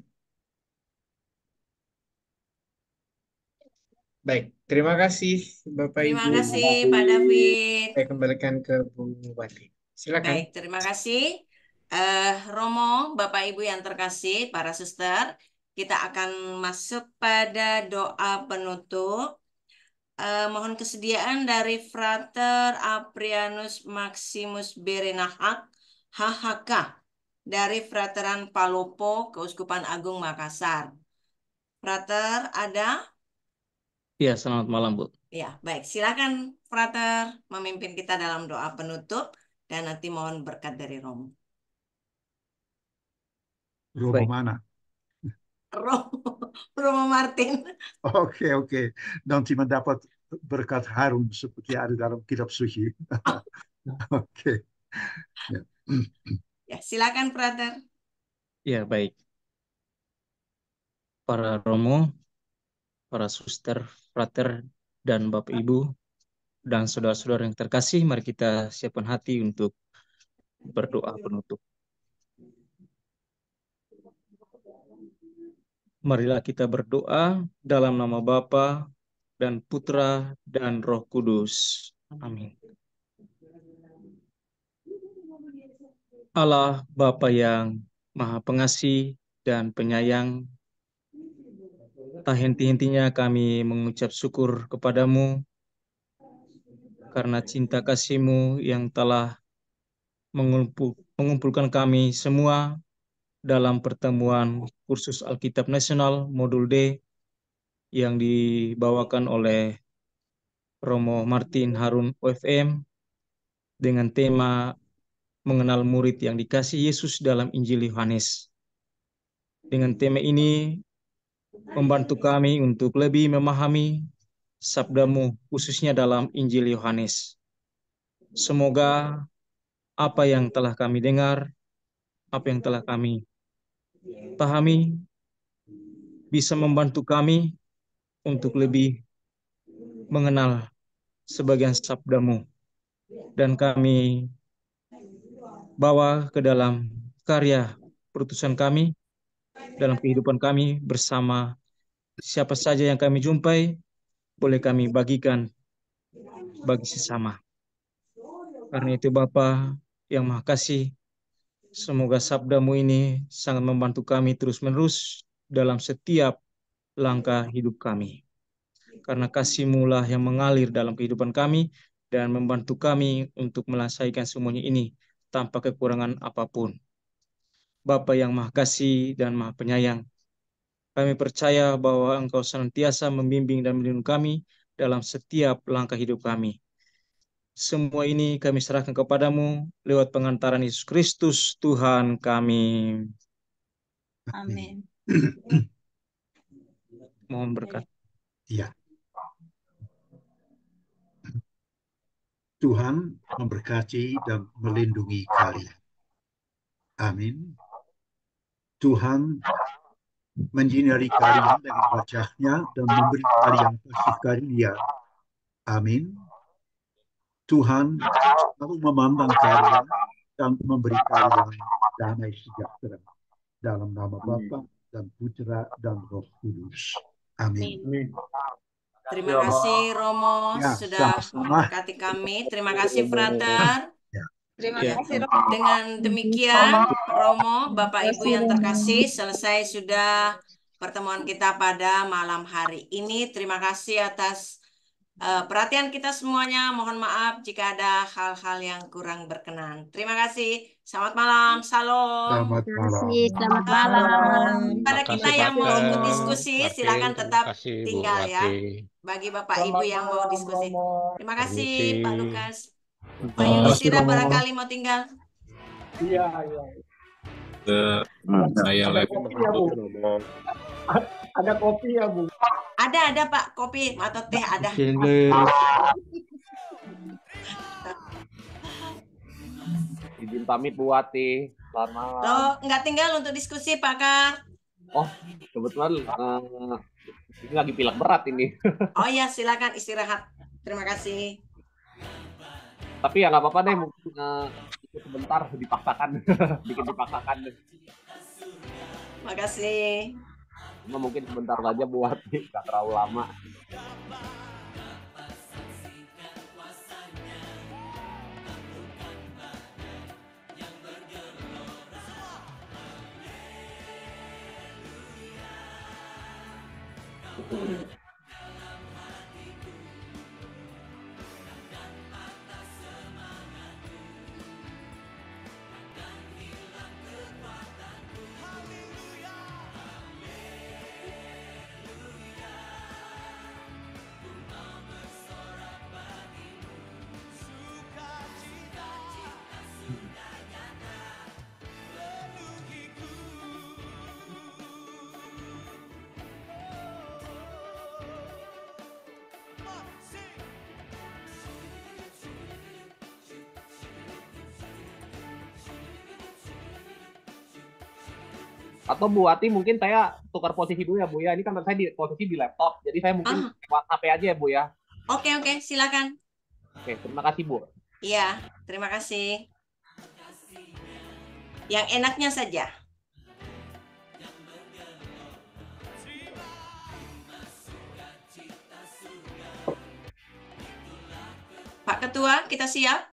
Baik, terima kasih Bapak Ibu. Terima kasih Pak David. Saya kembalikan ke Bu Wati. Silakan. Baik, terima kasih. Romo, Bapak Ibu yang terkasih, para suster, kita akan masuk pada doa penutup. Mohon kesediaan dari Frater Aprianus Maximus Berenahak, HHK, dari Frateran Palopo, Keuskupan Agung Makassar. Frater, ada? Ya, selamat malam, Bu. Ya, baik. Silakan Frater memimpin kita dalam doa penutup dan nanti mohon berkat dari Romo. Romo mana? Romo Martin. Oke. Nanti mendapat berkat harum seperti ada dalam kitab suci. Oke. Ya, silakan Frater. Ya, baik. Para Romo, para suster, frater, dan Bapak Ibu, dan saudara-saudara yang terkasih, mari kita siapkan hati untuk berdoa penutup. Marilah kita berdoa dalam nama Bapa dan Putra dan Roh Kudus. Amin. Allah Bapa yang Maha Pengasih dan Penyayang, tak henti-hentinya kami mengucap syukur kepadamu karena cinta kasih-Mu yang telah mengumpulkan kami semua dalam pertemuan kursus Alkitab Nasional Modul D yang dibawakan oleh Romo Martin Harun OFM dengan tema mengenal murid yang dikasih Yesus dalam Injil Yohanes. Dengan tema ini membantu kami untuk lebih memahami sabdamu khususnya dalam Injil Yohanes. Semoga apa yang telah kami dengar, apa yang telah kami pahami, bisa membantu kami untuk lebih mengenal sebagian sabdamu. Dan kami bawa ke dalam karya perutusan kami, dalam kehidupan kami bersama siapa saja yang kami jumpai, boleh kami bagikan bagi sesama. Karena itu Bapa yang Maha Kasih, semoga sabdamu ini sangat membantu kami terus-menerus dalam setiap langkah hidup kami. Karena kasih-Mu lah yang mengalir dalam kehidupan kami dan membantu kami untuk melesaikan semuanya ini tanpa kekurangan apapun. Bapa yang Maha Kasih dan Maha Penyayang, kami percaya bahwa Engkau senantiasa membimbing dan melindungi kami dalam setiap langkah hidup kami. Semua ini kami serahkan kepadamu lewat pengantaran Yesus Kristus, Tuhan kami. Amin. Mohon berkat. Ya. Tuhan memberkati dan melindungi kalian. Amin. Tuhan menyinari kalian dengan wajah-Nya dan memberi kalian kasih karunia. Amin. Tuhan selalu memandang kalian dan memberi kalian damai sejahtera. Dalam nama Bapa dan Putra dan Roh Kudus. Amin. Terima kasih Romo Ya, sudah sama-sama. memberkati kami. Terima kasih Frater. Terima Ya. kasih Romo. Dengan demikian, Romo, Bapak Ibu yang terkasih, selesai sudah pertemuan kita pada malam hari ini. Terima kasih atas perhatian kita semuanya. Mohon maaf jika ada hal-hal yang kurang berkenan. Terima kasih. Selamat malam. Salam. Selamat malam. Selamat malam. Pada kita yang mau ikut diskusi, silakan tetap kasih Bu tinggal ya. Wati. Bagi Bapak Ibu Selamat yang mau malam, diskusi. Romo. Terima kasih Permisi. Pak Lukas. Pak Terima kasih, Yudhistira Romo. barangkali mau tinggal. Iya, iya. Saya Ada lagi kopi ya, Bu? ngomong. Ada kopi ya, Bu? Ada Pak, kopi atau teh ada. Izin pamit Bu Wati. Selamat malam. Loh, nggak tinggal untuk diskusi Pak Kar. Oh, kebetulan ini lagi pilek berat ini. Oh ya, silakan istirahat. Terima kasih. Tapi ya nggak apa-apa deh, mungkin ikut sebentar dipaksakan, bikin dipaksakan. Makasih. Cuma mungkin sebentar saja Bu Wati, nggak terlalu lama. Atau Bu Wati mungkin saya tukar posisi dulu ya Bu ya. Ini kan saya di posisi di laptop, jadi saya mungkin WhatsApp aja ya Bu ya. Oke, silakan. Oke, terima kasih Bu. Iya, terima kasih. Yang enaknya saja. Pak Ketua, kita siap?